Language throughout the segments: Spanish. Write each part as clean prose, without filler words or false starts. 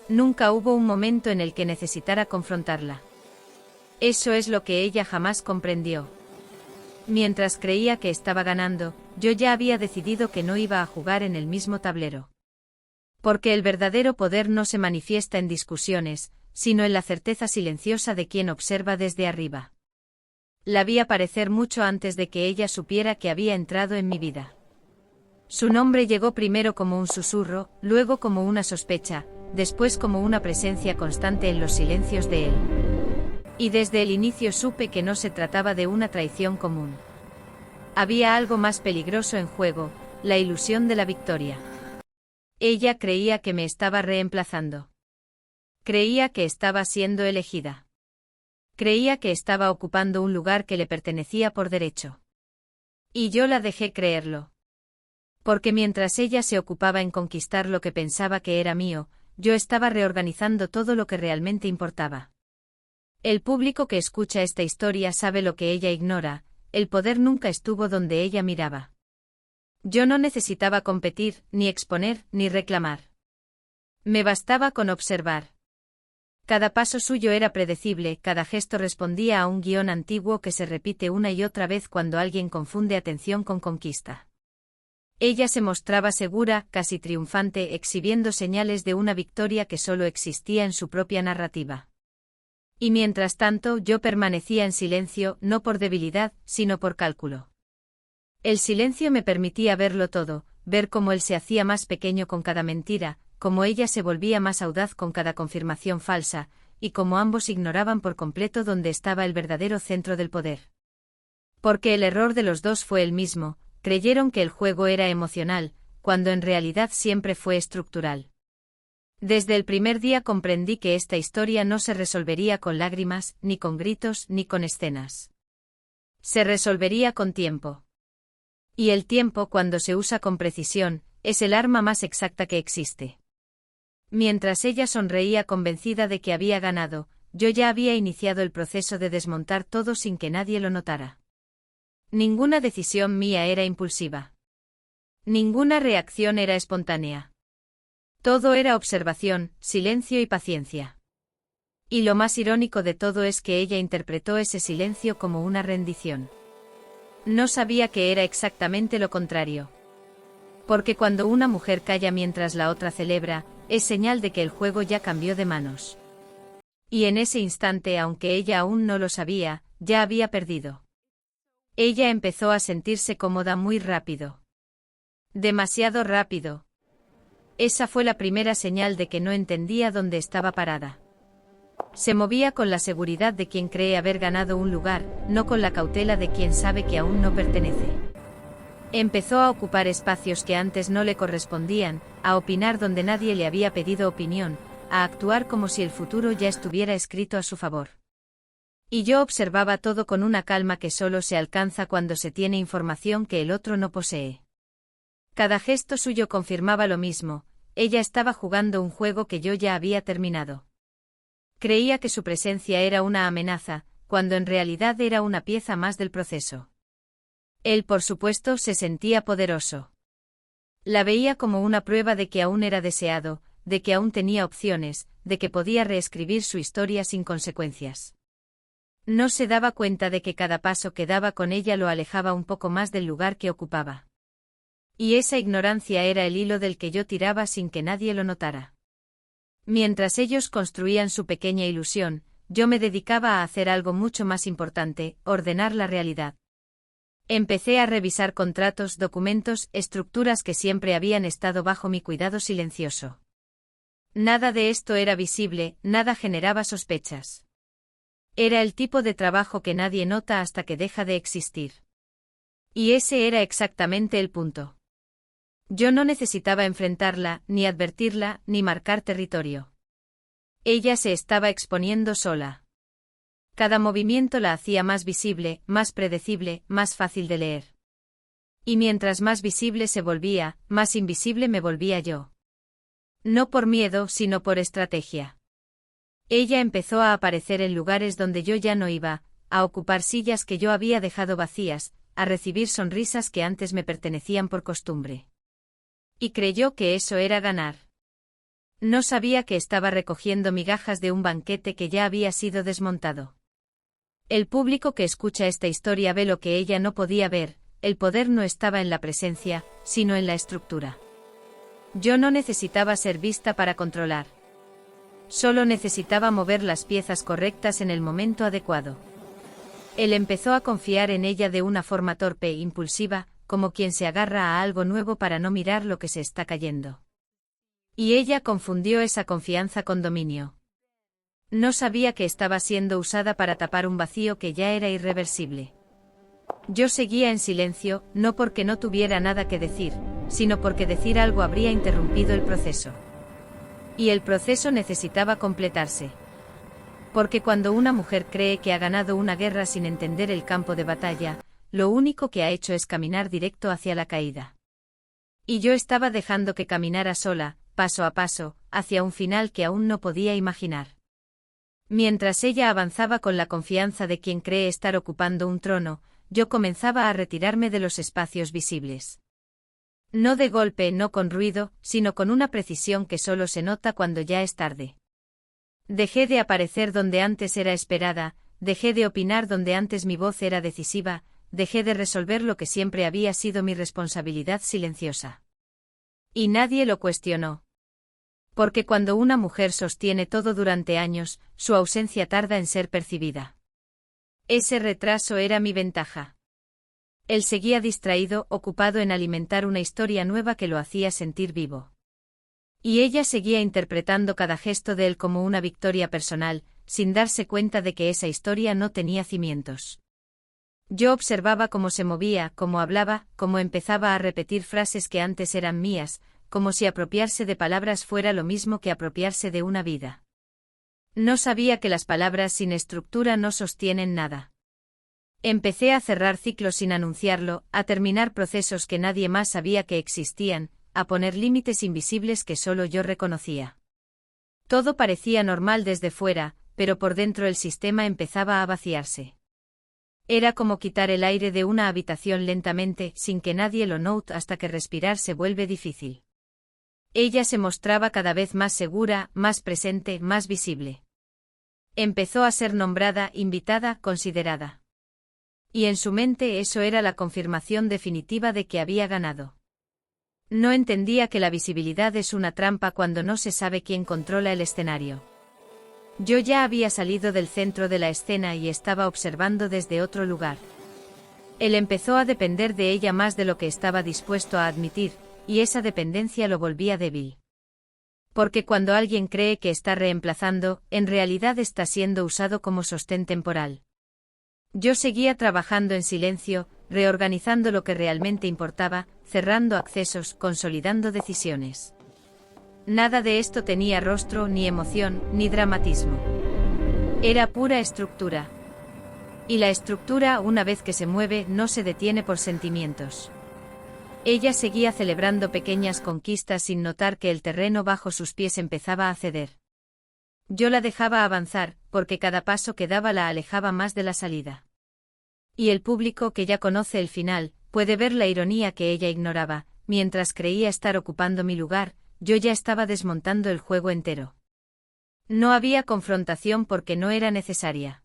Nunca hubo un momento en el que necesitara confrontarla. Eso es lo que ella jamás comprendió. Mientras creía que estaba ganando, yo ya había decidido que no iba a jugar en el mismo tablero. Porque el verdadero poder no se manifiesta en discusiones, sino en la certeza silenciosa de quien observa desde arriba. La vi aparecer mucho antes de que ella supiera que había entrado en mi vida. Su nombre llegó primero como un susurro, luego como una sospecha, después como una presencia constante en los silencios de él. Y desde el inicio supe que no se trataba de una traición común. Había algo más peligroso en juego, la ilusión de la victoria. Ella creía que me estaba reemplazando. Creía que estaba siendo elegida. Creía que estaba ocupando un lugar que le pertenecía por derecho. Y yo la dejé creerlo. Porque mientras ella se ocupaba en conquistar lo que pensaba que era mío, yo estaba reorganizando todo lo que realmente importaba. El público que escucha esta historia sabe lo que ella ignora, el poder nunca estuvo donde ella miraba. Yo no necesitaba competir, ni exponer, ni reclamar. Me bastaba con observar. Cada paso suyo era predecible, cada gesto respondía a un guión antiguo que se repite una y otra vez cuando alguien confunde atención con conquista. Ella se mostraba segura, casi triunfante, exhibiendo señales de una victoria que solo existía en su propia narrativa. Y mientras tanto yo permanecía en silencio, no por debilidad, sino por cálculo. El silencio me permitía verlo todo, ver cómo él se hacía más pequeño con cada mentira, cómo ella se volvía más audaz con cada confirmación falsa, y cómo ambos ignoraban por completo dónde estaba el verdadero centro del poder. Porque el error de los dos fue el mismo, creyeron que el juego era emocional, cuando en realidad siempre fue estructural. Desde el primer día comprendí que esta historia no se resolvería con lágrimas, ni con gritos, ni con escenas. Se resolvería con tiempo. Y el tiempo, cuando se usa con precisión, es el arma más exacta que existe. Mientras ella sonreía convencida de que había ganado, yo ya había iniciado el proceso de desmontar todo sin que nadie lo notara. Ninguna decisión mía era impulsiva. Ninguna reacción era espontánea. Todo era observación, silencio y paciencia. Y lo más irónico de todo es que ella interpretó ese silencio como una rendición. No sabía que era exactamente lo contrario. Porque cuando una mujer calla mientras la otra celebra, es señal de que el juego ya cambió de manos. Y en ese instante, aunque ella aún no lo sabía, ya había perdido. Ella empezó a sentirse cómoda muy rápido. Demasiado rápido. Esa fue la primera señal de que no entendía dónde estaba parada. Se movía con la seguridad de quien cree haber ganado un lugar, no con la cautela de quien sabe que aún no pertenece. Empezó a ocupar espacios que antes no le correspondían, a opinar donde nadie le había pedido opinión, a actuar como si el futuro ya estuviera escrito a su favor. Y yo observaba todo con una calma que solo se alcanza cuando se tiene información que el otro no posee. Cada gesto suyo confirmaba lo mismo, ella estaba jugando un juego que yo ya había terminado. Creía que su presencia era una amenaza, cuando en realidad era una pieza más del proceso. Él, por supuesto, se sentía poderoso. La veía como una prueba de que aún era deseado, de que aún tenía opciones, de que podía reescribir su historia sin consecuencias. No se daba cuenta de que cada paso que daba con ella lo alejaba un poco más del lugar que ocupaba. Y esa ignorancia era el hilo del que yo tiraba sin que nadie lo notara. Mientras ellos construían su pequeña ilusión, yo me dedicaba a hacer algo mucho más importante, ordenar la realidad. Empecé a revisar contratos, documentos, estructuras que siempre habían estado bajo mi cuidado silencioso. Nada de esto era visible, nada generaba sospechas. Era el tipo de trabajo que nadie nota hasta que deja de existir. Y ese era exactamente el punto. Yo no necesitaba enfrentarla, ni advertirla, ni marcar territorio. Ella se estaba exponiendo sola. Cada movimiento la hacía más visible, más predecible, más fácil de leer. Y mientras más visible se volvía, más invisible me volvía yo. No por miedo, sino por estrategia. Ella empezó a aparecer en lugares donde yo ya no iba, a ocupar sillas que yo había dejado vacías, a recibir sonrisas que antes me pertenecían por costumbre. Y creyó que eso era ganar. No sabía que estaba recogiendo migajas de un banquete que ya había sido desmontado. El público que escucha esta historia ve lo que ella no podía ver, el poder no estaba en la presencia, sino en la estructura. Yo no necesitaba ser vista para controlar. Solo necesitaba mover las piezas correctas en el momento adecuado. Él empezó a confiar en ella de una forma torpe e impulsiva, como quien se agarra a algo nuevo para no mirar lo que se está cayendo. Y ella confundió esa confianza con dominio. No sabía que estaba siendo usada para tapar un vacío que ya era irreversible. Yo seguía en silencio, no porque no tuviera nada que decir, sino porque decir algo habría interrumpido el proceso. Y el proceso necesitaba completarse. Porque cuando una mujer cree que ha ganado una guerra sin entender el campo de batalla, lo único que ha hecho es caminar directo hacia la caída. Y yo estaba dejando que caminara sola, paso a paso, hacia un final que aún no podía imaginar. Mientras ella avanzaba con la confianza de quien cree estar ocupando un trono, yo comenzaba a retirarme de los espacios visibles. No de golpe, no con ruido, sino con una precisión que solo se nota cuando ya es tarde. Dejé de aparecer donde antes era esperada, dejé de opinar donde antes mi voz era decisiva, dejé de resolver lo que siempre había sido mi responsabilidad silenciosa. Y nadie lo cuestionó. Porque cuando una mujer sostiene todo durante años, su ausencia tarda en ser percibida. Ese retraso era mi ventaja. Él seguía distraído, ocupado en alimentar una historia nueva que lo hacía sentir vivo. Y ella seguía interpretando cada gesto de él como una victoria personal, sin darse cuenta de que esa historia no tenía cimientos. Yo observaba cómo se movía, cómo hablaba, cómo empezaba a repetir frases que antes eran mías, como si apropiarse de palabras fuera lo mismo que apropiarse de una vida. No sabía que las palabras sin estructura no sostienen nada. Empecé a cerrar ciclos sin anunciarlo, a terminar procesos que nadie más sabía que existían, a poner límites invisibles que solo yo reconocía. Todo parecía normal desde fuera, pero por dentro el sistema empezaba a vaciarse. Era como quitar el aire de una habitación lentamente, sin que nadie lo note hasta que respirar se vuelve difícil. Ella se mostraba cada vez más segura, más presente, más visible. Empezó a ser nombrada, invitada, considerada. Y en su mente eso era la confirmación definitiva de que había ganado. No entendía que la visibilidad es una trampa cuando no se sabe quién controla el escenario. Yo ya había salido del centro de la escena y estaba observando desde otro lugar. Él empezó a depender de ella más de lo que estaba dispuesto a admitir, y esa dependencia lo volvía débil. Porque cuando alguien cree que está reemplazando, en realidad está siendo usado como sostén temporal. Yo seguía trabajando en silencio, reorganizando lo que realmente importaba, cerrando accesos, consolidando decisiones. Nada de esto tenía rostro, ni emoción, ni dramatismo. Era pura estructura. Y la estructura, una vez que se mueve, no se detiene por sentimientos. Ella seguía celebrando pequeñas conquistas sin notar que el terreno bajo sus pies empezaba a ceder. Yo la dejaba avanzar, porque cada paso que daba la alejaba más de la salida. Y el público, que ya conoce el final, puede ver la ironía que ella ignoraba. Mientras creía estar ocupando mi lugar, yo ya estaba desmontando el juego entero. No había confrontación porque no era necesaria.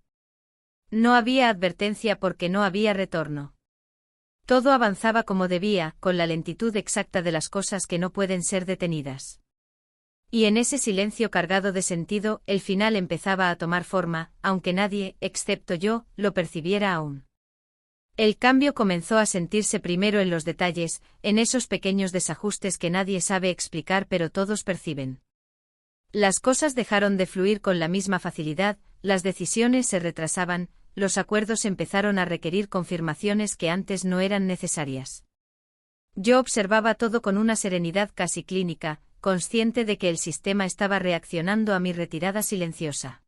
No había advertencia porque no había retorno. Todo avanzaba como debía, con la lentitud exacta de las cosas que no pueden ser detenidas. Y en ese silencio cargado de sentido, el final empezaba a tomar forma, aunque nadie, excepto yo, lo percibiera aún. El cambio comenzó a sentirse primero en los detalles, en esos pequeños desajustes que nadie sabe explicar pero todos perciben. Las cosas dejaron de fluir con la misma facilidad, las decisiones se retrasaban, los acuerdos empezaron a requerir confirmaciones que antes no eran necesarias. Yo observaba todo con una serenidad casi clínica, consciente de que el sistema estaba reaccionando a mi retirada silenciosa.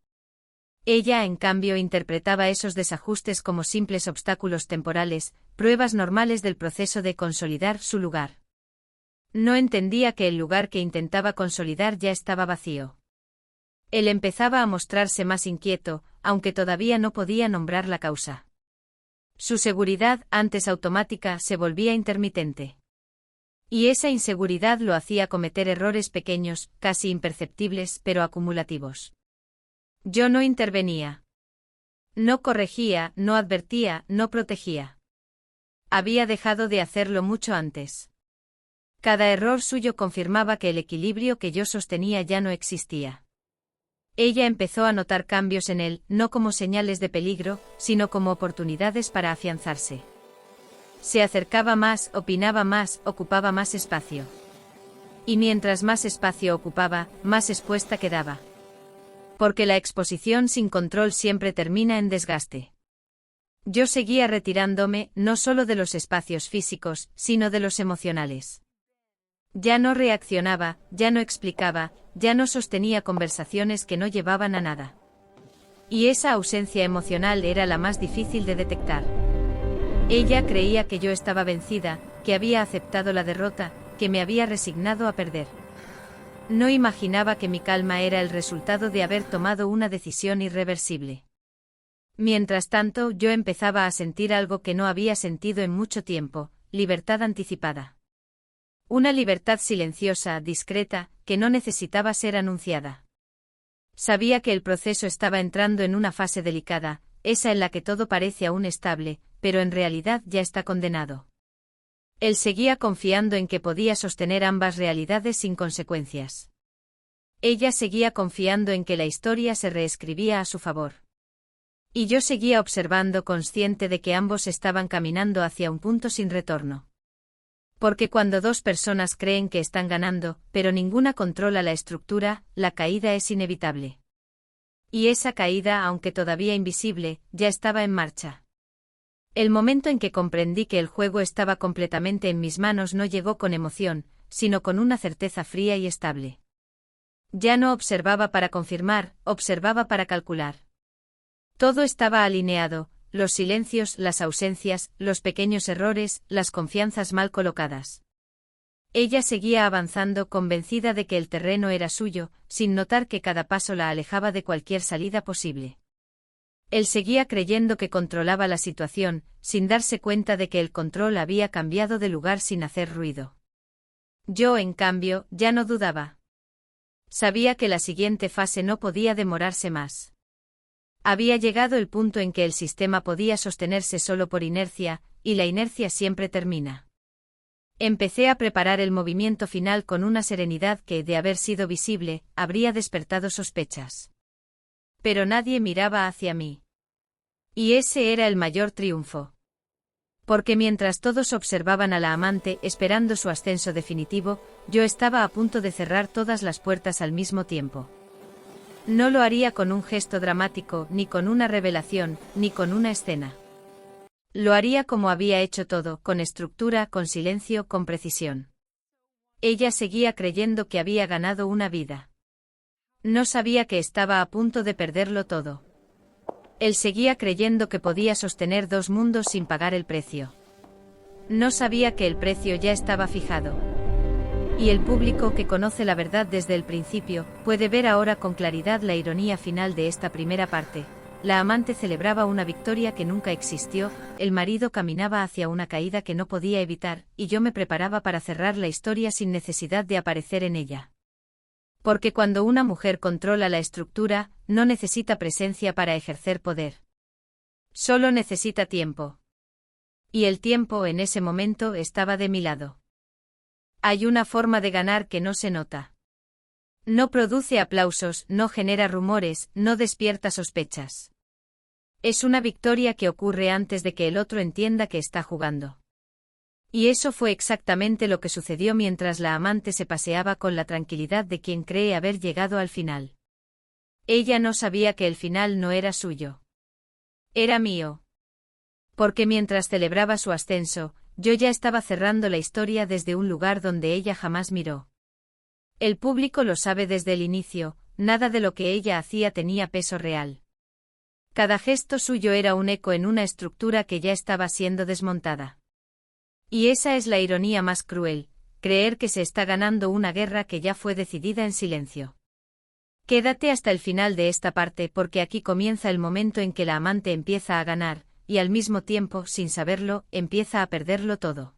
Ella, en cambio, interpretaba esos desajustes como simples obstáculos temporales, pruebas normales del proceso de consolidar su lugar. No entendía que el lugar que intentaba consolidar ya estaba vacío. Él empezaba a mostrarse más inquieto, aunque todavía no podía nombrar la causa. Su seguridad, antes automática, se volvía intermitente. Y esa inseguridad lo hacía cometer errores pequeños, casi imperceptibles, pero acumulativos. Yo no intervenía. No corregía, no advertía, no protegía. Había dejado de hacerlo mucho antes. Cada error suyo confirmaba que el equilibrio que yo sostenía ya no existía. Ella empezó a notar cambios en él, no como señales de peligro, sino como oportunidades para afianzarse. Se acercaba más, opinaba más, ocupaba más espacio. Y mientras más espacio ocupaba, más expuesta quedaba. Porque la exposición sin control siempre termina en desgaste. Yo seguía retirándome, no solo de los espacios físicos, sino de los emocionales. Ya no reaccionaba, ya no explicaba, ya no sostenía conversaciones que no llevaban a nada. Y esa ausencia emocional era la más difícil de detectar. Ella creía que yo estaba vencida, que había aceptado la derrota, que me había resignado a perder. No imaginaba que mi calma era el resultado de haber tomado una decisión irreversible. Mientras tanto, yo empezaba a sentir algo que no había sentido en mucho tiempo, libertad anticipada. Una libertad silenciosa, discreta, que no necesitaba ser anunciada. Sabía que el proceso estaba entrando en una fase delicada, esa en la que todo parece aún estable, pero en realidad ya está condenado. Él seguía confiando en que podía sostener ambas realidades sin consecuencias. Ella seguía confiando en que la historia se reescribía a su favor. Y yo seguía observando, consciente de que ambos estaban caminando hacia un punto sin retorno. Porque cuando dos personas creen que están ganando, pero ninguna controla la estructura, la caída es inevitable. Y esa caída, aunque todavía invisible, ya estaba en marcha. El momento en que comprendí que el juego estaba completamente en mis manos no llegó con emoción, sino con una certeza fría y estable. Ya no observaba para confirmar, observaba para calcular. Todo estaba alineado, los silencios, las ausencias, los pequeños errores, las confianzas mal colocadas. Ella seguía avanzando convencida de que el terreno era suyo, sin notar que cada paso la alejaba de cualquier salida posible. Él seguía creyendo que controlaba la situación, sin darse cuenta de que el control había cambiado de lugar sin hacer ruido. Yo, en cambio, ya no dudaba. Sabía que la siguiente fase no podía demorarse más. Había llegado el punto en que el sistema podía sostenerse solo por inercia, y la inercia siempre termina. Empecé a preparar el movimiento final con una serenidad que, de haber sido visible, habría despertado sospechas. Pero nadie miraba hacia mí. Y ese era el mayor triunfo. Porque mientras todos observaban a la amante esperando su ascenso definitivo, yo estaba a punto de cerrar todas las puertas al mismo tiempo. No lo haría con un gesto dramático, ni con una revelación, ni con una escena. Lo haría como había hecho todo, con estructura, con silencio, con precisión. Ella seguía creyendo que había ganado una vida. No sabía que estaba a punto de perderlo todo. Él seguía creyendo que podía sostener dos mundos sin pagar el precio. No sabía que el precio ya estaba fijado. Y el público que conoce la verdad desde el principio, puede ver ahora con claridad la ironía final de esta primera parte. La amante celebraba una victoria que nunca existió, el marido caminaba hacia una caída que no podía evitar, y yo me preparaba para cerrar la historia sin necesidad de aparecer en ella. Porque cuando una mujer controla la estructura, no necesita presencia para ejercer poder. Solo necesita tiempo. Y el tiempo en ese momento estaba de mi lado. Hay una forma de ganar que no se nota. No produce aplausos, no genera rumores, no despierta sospechas. Es una victoria que ocurre antes de que el otro entienda que está jugando. Y eso fue exactamente lo que sucedió mientras la amante se paseaba con la tranquilidad de quien cree haber llegado al final. Ella no sabía que el final no era suyo. Era mío. Porque mientras celebraba su ascenso, yo ya estaba cerrando la historia desde un lugar donde ella jamás miró. El público lo sabe desde el inicio, nada de lo que ella hacía tenía peso real. Cada gesto suyo era un eco en una estructura que ya estaba siendo desmontada. Y esa es la ironía más cruel, creer que se está ganando una guerra que ya fue decidida en silencio. Quédate hasta el final de esta parte porque aquí comienza el momento en que la amante empieza a ganar, y al mismo tiempo, sin saberlo, empieza a perderlo todo.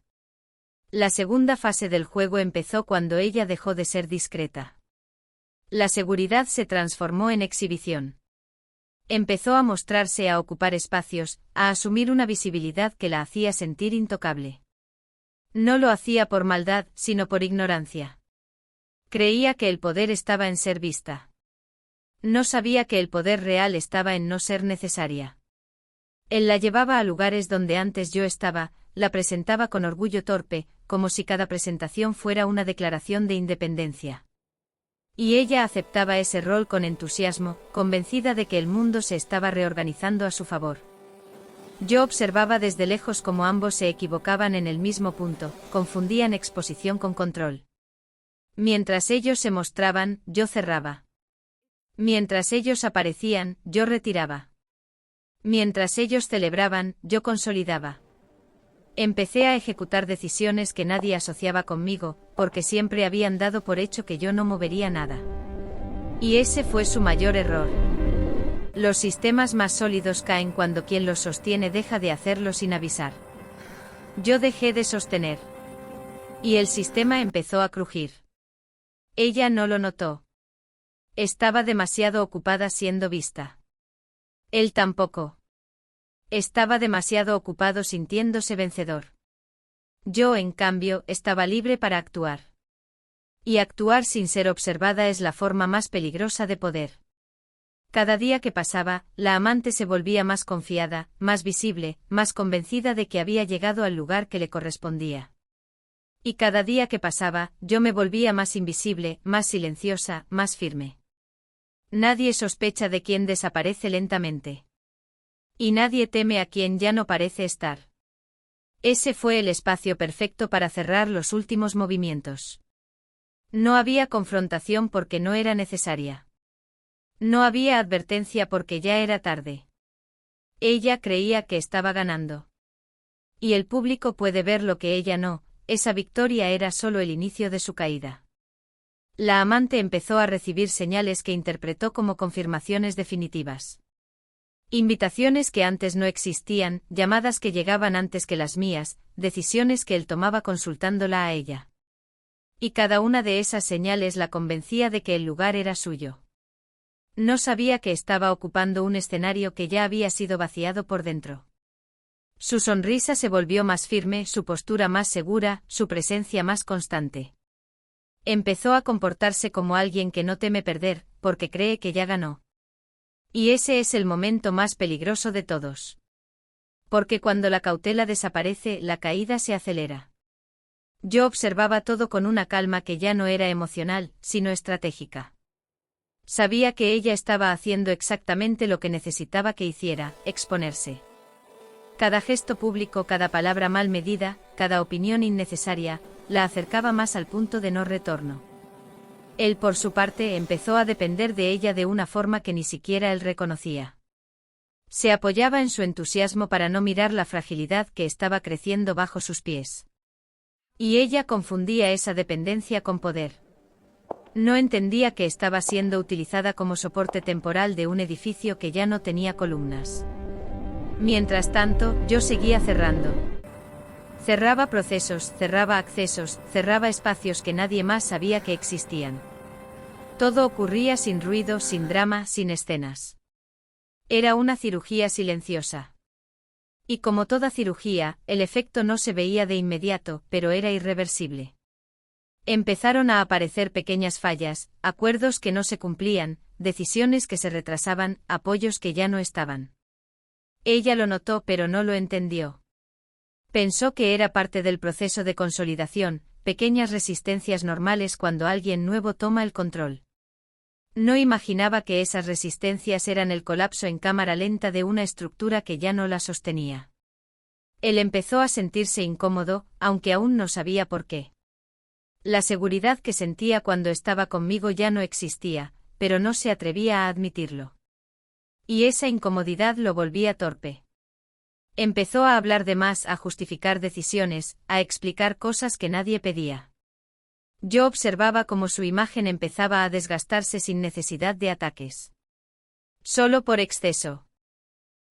La segunda fase del juego empezó cuando ella dejó de ser discreta. La seguridad se transformó en exhibición. Empezó a mostrarse, a ocupar espacios, a asumir una visibilidad que la hacía sentir intocable. No lo hacía por maldad, sino por ignorancia. Creía que el poder estaba en ser vista. No sabía que el poder real estaba en no ser necesaria. Él la llevaba a lugares donde antes yo estaba, la presentaba con orgullo torpe, como si cada presentación fuera una declaración de independencia. Y ella aceptaba ese rol con entusiasmo, convencida de que el mundo se estaba reorganizando a su favor. Yo observaba desde lejos cómo ambos se equivocaban en el mismo punto, confundían exposición con control. Mientras ellos se mostraban, yo cerraba. Mientras ellos aparecían, yo retiraba. Mientras ellos celebraban, yo consolidaba. Empecé a ejecutar decisiones que nadie asociaba conmigo, porque siempre habían dado por hecho que yo no movería nada. Y ese fue su mayor error. Los sistemas más sólidos caen cuando quien los sostiene deja de hacerlo sin avisar. Yo dejé de sostener. Y el sistema empezó a crujir. Ella no lo notó. Estaba demasiado ocupada siendo vista. Él tampoco. Estaba demasiado ocupado sintiéndose vencedor. Yo, en cambio, estaba libre para actuar. Y actuar sin ser observada es la forma más peligrosa de poder. Cada día que pasaba, la amante se volvía más confiada, más visible, más convencida de que había llegado al lugar que le correspondía. Y cada día que pasaba, yo me volvía más invisible, más silenciosa, más firme. Nadie sospecha de quien desaparece lentamente. Y nadie teme a quien ya no parece estar. Ese fue el espacio perfecto para cerrar los últimos movimientos. No había confrontación porque no era necesaria. No había advertencia porque ya era tarde. Ella creía que estaba ganando. Y el público puede ver lo que ella no, esa victoria era solo el inicio de su caída. La amante empezó a recibir señales que interpretó como confirmaciones definitivas. Invitaciones que antes no existían, llamadas que llegaban antes que las mías, decisiones que él tomaba consultándola a ella. Y cada una de esas señales la convencía de que el lugar era suyo. No sabía que estaba ocupando un escenario que ya había sido vaciado por dentro. Su sonrisa se volvió más firme, su postura más segura, su presencia más constante. Empezó a comportarse como alguien que no teme perder, porque cree que ya ganó. Y ese es el momento más peligroso de todos. Porque cuando la cautela desaparece, la caída se acelera. Yo observaba todo con una calma que ya no era emocional, sino estratégica. Sabía que ella estaba haciendo exactamente lo que necesitaba que hiciera, exponerse. Cada gesto público, cada palabra mal medida, cada opinión innecesaria, la acercaba más al punto de no retorno. Él, por su parte, empezó a depender de ella de una forma que ni siquiera él reconocía. Se apoyaba en su entusiasmo para no mirar la fragilidad que estaba creciendo bajo sus pies. Y ella confundía esa dependencia con poder. No entendía que estaba siendo utilizada como soporte temporal de un edificio que ya no tenía columnas. Mientras tanto, yo seguía cerrando. Cerraba procesos, cerraba accesos, cerraba espacios que nadie más sabía que existían. Todo ocurría sin ruido, sin drama, sin escenas. Era una cirugía silenciosa. Y como toda cirugía, el efecto no se veía de inmediato, pero era irreversible. Empezaron a aparecer pequeñas fallas, acuerdos que no se cumplían, decisiones que se retrasaban, apoyos que ya no estaban. Ella lo notó pero no lo entendió. Pensó que era parte del proceso de consolidación, pequeñas resistencias normales cuando alguien nuevo toma el control. No imaginaba que esas resistencias eran el colapso en cámara lenta de una estructura que ya no la sostenía. Él empezó a sentirse incómodo, aunque aún no sabía por qué. La seguridad que sentía cuando estaba conmigo ya no existía, pero no se atrevía a admitirlo. Y esa incomodidad lo volvía torpe. Empezó a hablar de más, a justificar decisiones, a explicar cosas que nadie pedía. Yo observaba cómo su imagen empezaba a desgastarse sin necesidad de ataques. Solo por exceso.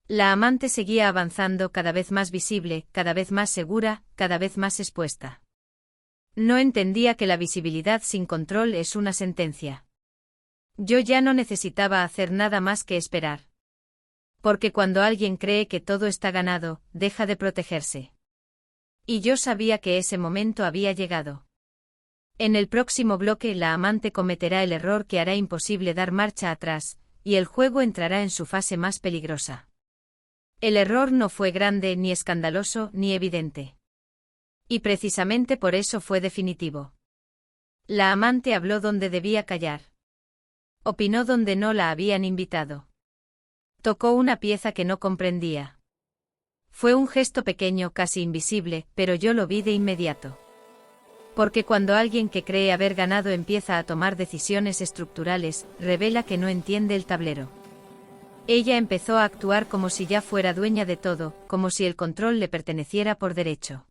La amante seguía avanzando cada vez más visible, cada vez más segura, cada vez más expuesta. No entendía que la visibilidad sin control es una sentencia. Yo ya no necesitaba hacer nada más que esperar. Porque cuando alguien cree que todo está ganado, deja de protegerse. Y yo sabía que ese momento había llegado. En el próximo bloque la amante cometerá el error que hará imposible dar marcha atrás, y el juego entrará en su fase más peligrosa. El error no fue grande, ni escandaloso, ni evidente. Y precisamente por eso fue definitivo. La amante habló donde debía callar. Opinó donde no la habían invitado. Tocó una pieza que no comprendía. Fue un gesto pequeño, casi invisible, pero yo lo vi de inmediato. Porque cuando alguien que cree haber ganado empieza a tomar decisiones estructurales, revela que no entiende el tablero. Ella empezó a actuar como si ya fuera dueña de todo, como si el control le perteneciera por derecho.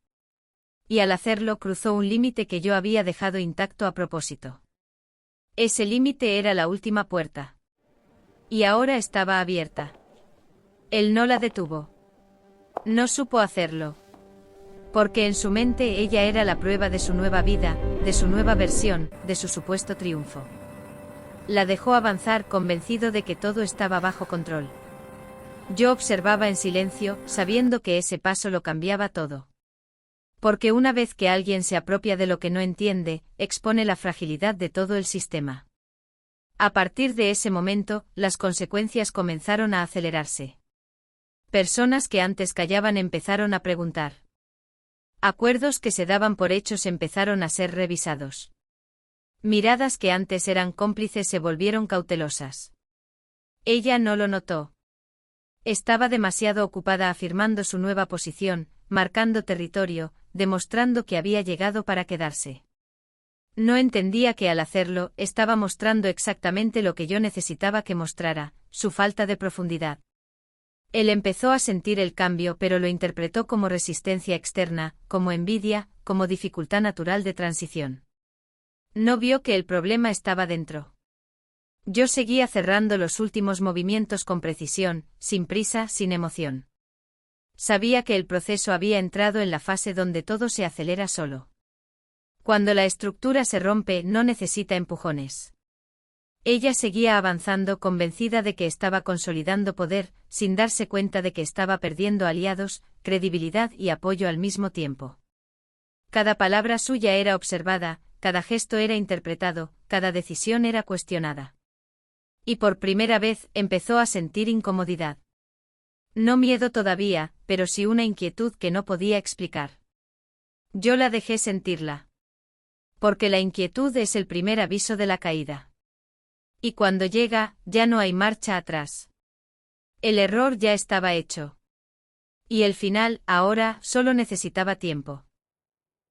Y al hacerlo cruzó un límite que yo había dejado intacto a propósito. Ese límite era la última puerta. Y ahora estaba abierta. Él no la detuvo. No supo hacerlo. Porque en su mente ella era la prueba de su nueva vida, de su nueva versión, de su supuesto triunfo. La dejó avanzar convencido de que todo estaba bajo control. Yo observaba en silencio, sabiendo que ese paso lo cambiaba todo. Porque una vez que alguien se apropia de lo que no entiende, expone la fragilidad de todo el sistema. A partir de ese momento, las consecuencias comenzaron a acelerarse. Personas que antes callaban empezaron a preguntar. Acuerdos que se daban por hechos empezaron a ser revisados. Miradas que antes eran cómplices se volvieron cautelosas. Ella no lo notó. Estaba demasiado ocupada afirmando su nueva posición, marcando territorio, demostrando que había llegado para quedarse. No entendía que al hacerlo, estaba mostrando exactamente lo que yo necesitaba que mostrara, su falta de profundidad. Él empezó a sentir el cambio, pero lo interpretó como resistencia externa, como envidia, como dificultad natural de transición. No vio que el problema estaba dentro. Yo seguía cerrando los últimos movimientos con precisión, sin prisa, sin emoción. Sabía que el proceso había entrado en la fase donde todo se acelera solo. Cuando la estructura se rompe, no necesita empujones. Ella seguía avanzando convencida de que estaba consolidando poder, sin darse cuenta de que estaba perdiendo aliados, credibilidad y apoyo al mismo tiempo. Cada palabra suya era observada, cada gesto era interpretado, cada decisión era cuestionada. Y por primera vez empezó a sentir incomodidad. No miedo todavía, pero sí una inquietud que no podía explicar. Yo la dejé sentirla. Porque la inquietud es el primer aviso de la caída. Y cuando llega, ya no hay marcha atrás. El error ya estaba hecho. Y el final, ahora, solo necesitaba tiempo.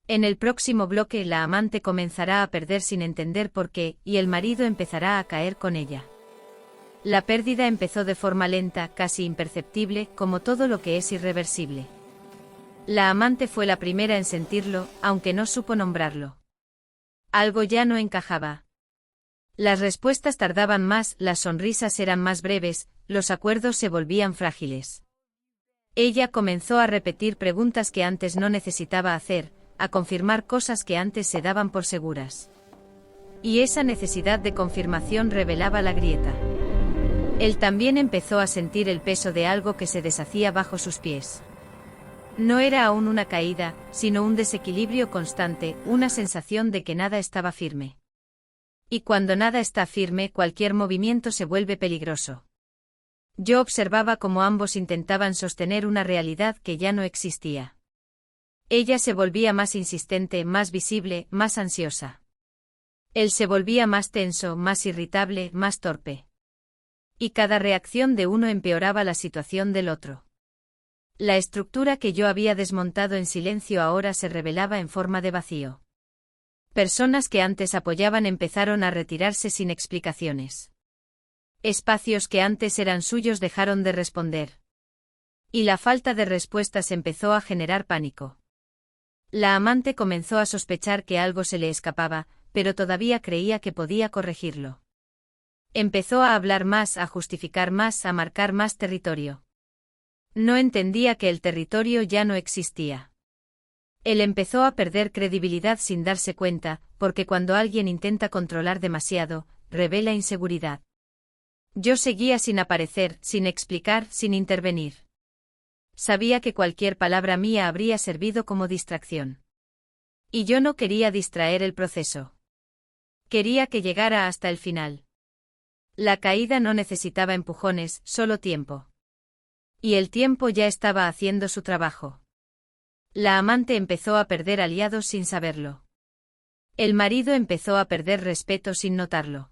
En el próximo bloque la amante comenzará a perder sin entender por qué, y el marido empezará a caer con ella. La pérdida empezó de forma lenta, casi imperceptible, como todo lo que es irreversible. La amante fue la primera en sentirlo, aunque no supo nombrarlo. Algo ya no encajaba. Las respuestas tardaban más, las sonrisas eran más breves, los acuerdos se volvían frágiles. Ella comenzó a repetir preguntas que antes no necesitaba hacer, a confirmar cosas que antes se daban por seguras. Y esa necesidad de confirmación revelaba la grieta. Él también empezó a sentir el peso de algo que se deshacía bajo sus pies. No era aún una caída, sino un desequilibrio constante, una sensación de que nada estaba firme. Y cuando nada está firme, cualquier movimiento se vuelve peligroso. Yo observaba cómo ambos intentaban sostener una realidad que ya no existía. Ella se volvía más insistente, más visible, más ansiosa. Él se volvía más tenso, más irritable, más torpe. Y cada reacción de uno empeoraba la situación del otro. La estructura que yo había desmontado en silencio ahora se revelaba en forma de vacío. Personas que antes apoyaban empezaron a retirarse sin explicaciones. Espacios que antes eran suyos dejaron de responder. Y la falta de respuestas empezó a generar pánico. La amante comenzó a sospechar que algo se le escapaba, pero todavía creía que podía corregirlo. Empezó a hablar más, a justificar más, a marcar más territorio. No entendía que el territorio ya no existía. Él empezó a perder credibilidad sin darse cuenta, porque cuando alguien intenta controlar demasiado, revela inseguridad. Yo seguía sin aparecer, sin explicar, sin intervenir. Sabía que cualquier palabra mía habría servido como distracción. Y yo no quería distraer el proceso. Quería que llegara hasta el final. La caída no necesitaba empujones, solo tiempo. Y el tiempo ya estaba haciendo su trabajo. La amante empezó a perder aliados sin saberlo. El marido empezó a perder respeto sin notarlo.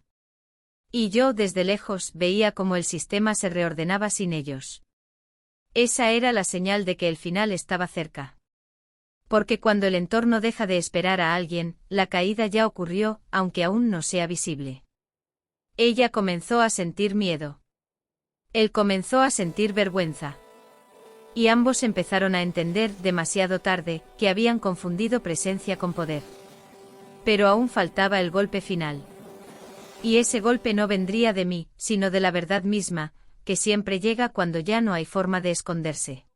Y yo desde lejos veía cómo el sistema se reordenaba sin ellos. Esa era la señal de que el final estaba cerca. Porque cuando el entorno deja de esperar a alguien, la caída ya ocurrió, aunque aún no sea visible. Ella comenzó a sentir miedo. Él comenzó a sentir vergüenza. Y ambos empezaron a entender, demasiado tarde, que habían confundido presencia con poder. Pero aún faltaba el golpe final. Y ese golpe no vendría de mí, sino de la verdad misma, que siempre llega cuando ya no hay forma de esconderse.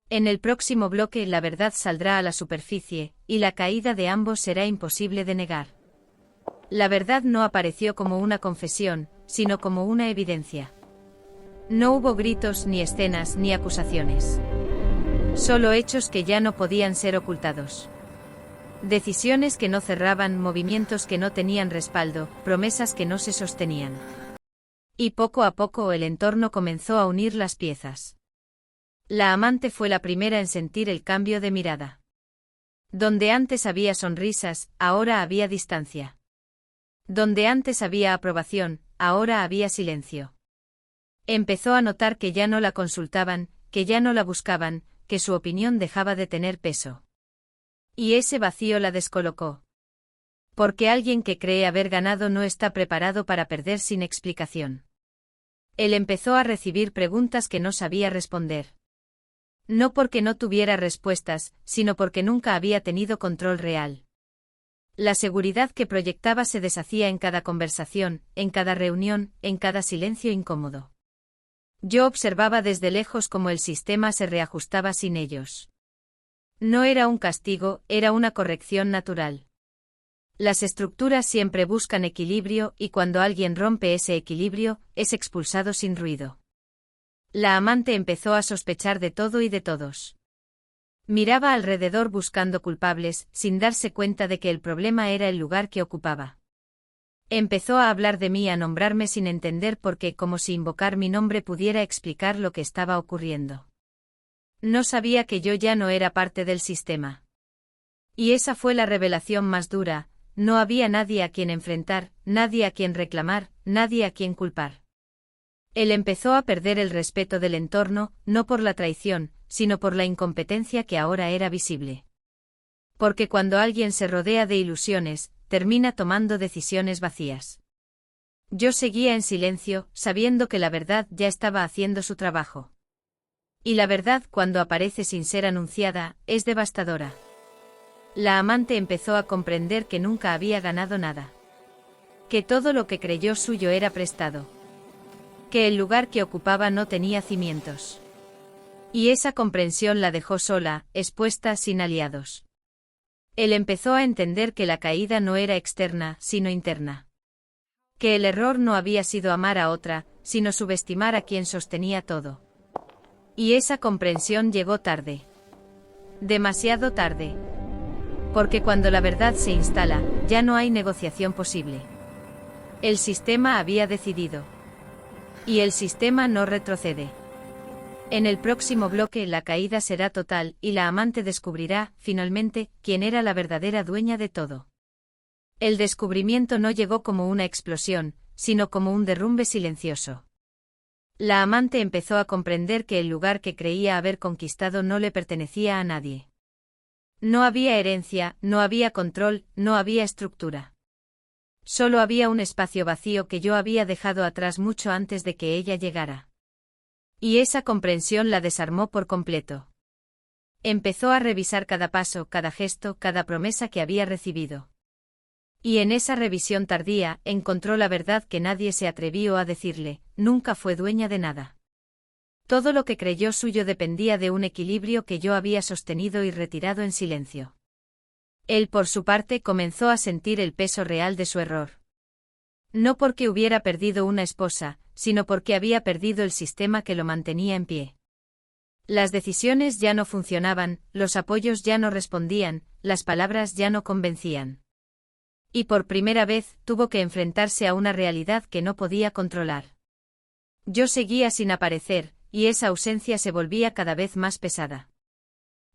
En el próximo bloque la verdad saldrá a la superficie, y la caída de ambos será imposible de negar. La verdad no apareció como una confesión, sino como una evidencia. No hubo gritos, ni escenas, ni acusaciones. Solo hechos que ya no podían ser ocultados. Decisiones que no cerraban, movimientos que no tenían respaldo, promesas que no se sostenían. Y poco a poco el entorno comenzó a unir las piezas. La amante fue la primera en sentir el cambio de mirada. Donde antes había sonrisas, ahora había distancia. Donde antes había aprobación, ahora había silencio. Empezó a notar que ya no la consultaban, que ya no la buscaban, que su opinión dejaba de tener peso. Y ese vacío la descolocó. Porque alguien que cree haber ganado no está preparado para perder sin explicación. Él empezó a recibir preguntas que no sabía responder. No porque no tuviera respuestas, sino porque nunca había tenido control real. La seguridad que proyectaba se deshacía en cada conversación, en cada reunión, en cada silencio incómodo. Yo observaba desde lejos cómo el sistema se reajustaba sin ellos. No era un castigo, era una corrección natural. Las estructuras siempre buscan equilibrio y cuando alguien rompe ese equilibrio, es expulsado sin ruido. La amante empezó a sospechar de todo y de todos. Miraba alrededor buscando culpables, sin darse cuenta de que el problema era el lugar que ocupaba. Empezó a hablar de mí, a nombrarme sin entender por qué, como si invocar mi nombre pudiera explicar lo que estaba ocurriendo. No sabía que yo ya no era parte del sistema. Y esa fue la revelación más dura, no había nadie a quien enfrentar, nadie a quien reclamar, nadie a quien culpar. Él empezó a perder el respeto del entorno, no por la traición, sino por la incompetencia que ahora era visible. Porque cuando alguien se rodea de ilusiones, termina tomando decisiones vacías. Yo seguía en silencio, sabiendo que la verdad ya estaba haciendo su trabajo. Y la verdad, cuando aparece sin ser anunciada, es devastadora. La amante empezó a comprender que nunca había ganado nada. Que todo lo que creyó suyo era prestado. Que el lugar que ocupaba no tenía cimientos. Y esa comprensión la dejó sola, expuesta, sin aliados. Él empezó a entender que la caída no era externa, sino interna. Que el error no había sido amar a otra, sino subestimar a quien sostenía todo. Y esa comprensión llegó tarde. Demasiado tarde. Porque cuando la verdad se instala, ya no hay negociación posible. El sistema había decidido. Y el sistema no retrocede. En el próximo bloque la caída será total y la amante descubrirá, finalmente, quién era la verdadera dueña de todo. El descubrimiento no llegó como una explosión, sino como un derrumbe silencioso. La amante empezó a comprender que el lugar que creía haber conquistado no le pertenecía a nadie. No había herencia, no había control, no había estructura. Solo había un espacio vacío que yo había dejado atrás mucho antes de que ella llegara. Y esa comprensión la desarmó por completo. Empezó a revisar cada paso, cada gesto, cada promesa que había recibido. Y en esa revisión tardía, encontró la verdad que nadie se atrevió a decirle, nunca fue dueña de nada. Todo lo que creyó suyo dependía de un equilibrio que yo había sostenido y retirado en silencio. Él, por su parte, comenzó a sentir el peso real de su error. No porque hubiera perdido una esposa, sino porque había perdido el sistema que lo mantenía en pie. Las decisiones ya no funcionaban, los apoyos ya no respondían, las palabras ya no convencían. Y por primera vez tuvo que enfrentarse a una realidad que no podía controlar. Yo seguía sin aparecer, y esa ausencia se volvía cada vez más pesada.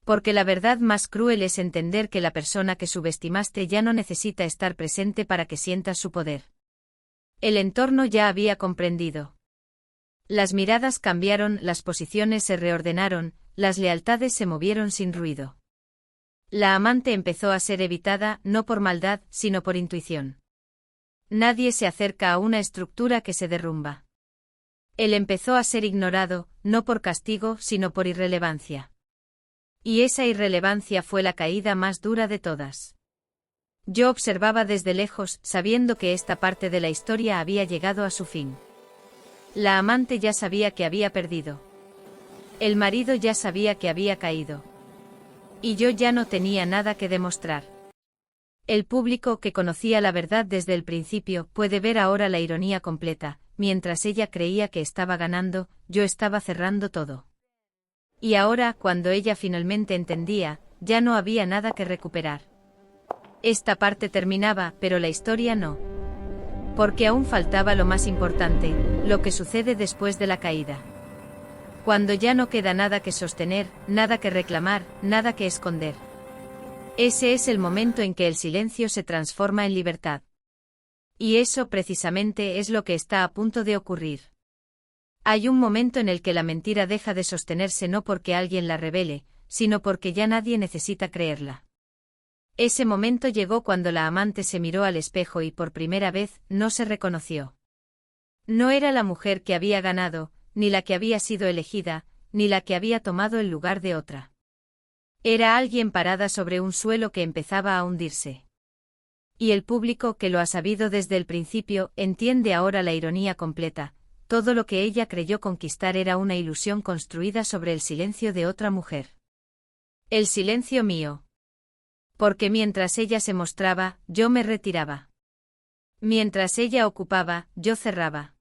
Porque la verdad más cruel es entender que la persona que subestimaste ya no necesita estar presente para que sientas su poder. El entorno ya había comprendido. Las miradas cambiaron, las posiciones se reordenaron, las lealtades se movieron sin ruido. La amante empezó a ser evitada, no por maldad, sino por intuición. Nadie se acerca a una estructura que se derrumba. Él empezó a ser ignorado, no por castigo, sino por irrelevancia. Y esa irrelevancia fue la caída más dura de todas. Yo observaba desde lejos, sabiendo que esta parte de la historia había llegado a su fin. La amante ya sabía que había perdido. El marido ya sabía que había caído. Y yo ya no tenía nada que demostrar. El público que conocía la verdad desde el principio puede ver ahora la ironía completa. Mientras ella creía que estaba ganando, yo estaba cerrando todo. Y ahora, cuando ella finalmente entendía, ya no había nada que recuperar. Esta parte terminaba, pero la historia no. Porque aún faltaba lo más importante, lo que sucede después de la caída. Cuando ya no queda nada que sostener, nada que reclamar, nada que esconder. Ese es el momento en que el silencio se transforma en libertad. Y eso precisamente es lo que está a punto de ocurrir. Hay un momento en el que la mentira deja de sostenerse no porque alguien la revele, sino porque ya nadie necesita creerla. Ese momento llegó cuando la amante se miró al espejo y por primera vez no se reconoció. No era la mujer que había ganado, ni la que había sido elegida, ni la que había tomado el lugar de otra. Era alguien parada sobre un suelo que empezaba a hundirse. Y el público que lo ha sabido desde el principio entiende ahora la ironía completa. Todo lo que ella creyó conquistar era una ilusión construida sobre el silencio de otra mujer. El silencio mío. Porque mientras ella se mostraba, yo me retiraba. Mientras ella ocupaba, yo cerraba.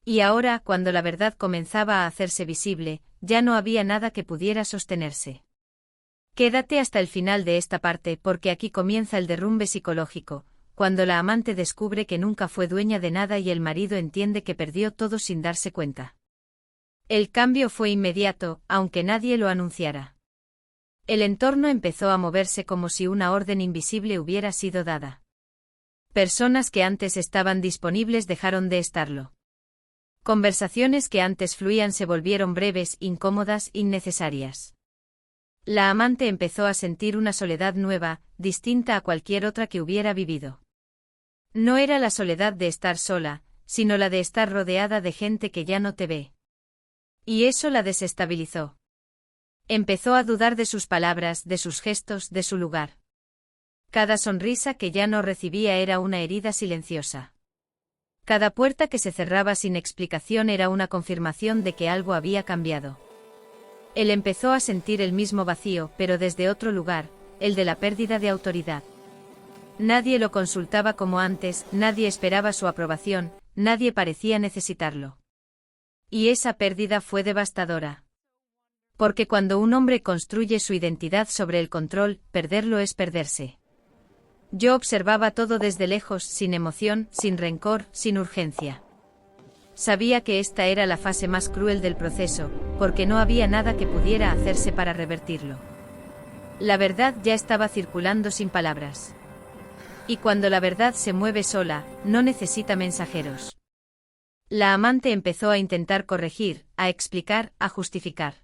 Y ahora, cuando la verdad comenzaba a hacerse visible, ya no había nada que pudiera sostenerse. Quédate hasta el final de esta parte porque aquí comienza el derrumbe psicológico, cuando la amante descubre que nunca fue dueña de nada y el marido entiende que perdió todo sin darse cuenta. El cambio fue inmediato, aunque nadie lo anunciara. El entorno empezó a moverse como si una orden invisible hubiera sido dada. Personas que antes estaban disponibles dejaron de estarlo. Conversaciones que antes fluían se volvieron breves, incómodas, innecesarias. La amante empezó a sentir una soledad nueva, distinta a cualquier otra que hubiera vivido. No era la soledad de estar sola, sino la de estar rodeada de gente que ya no te ve. Y eso la desestabilizó. Empezó a dudar de sus palabras, de sus gestos, de su lugar. Cada sonrisa que ya no recibía era una herida silenciosa. Cada puerta que se cerraba sin explicación era una confirmación de que algo había cambiado. Él empezó a sentir el mismo vacío, pero desde otro lugar, el de la pérdida de autoridad. Nadie lo consultaba como antes, nadie esperaba su aprobación, nadie parecía necesitarlo. Y esa pérdida fue devastadora. Porque cuando un hombre construye su identidad sobre el control, perderlo es perderse. Yo observaba todo desde lejos, sin emoción, sin rencor, sin urgencia. Sabía que esta era la fase más cruel del proceso, porque no había nada que pudiera hacerse para revertirlo. La verdad ya estaba circulando sin palabras. Y cuando la verdad se mueve sola, no necesita mensajeros. La amante empezó a intentar corregir, a explicar, a justificar.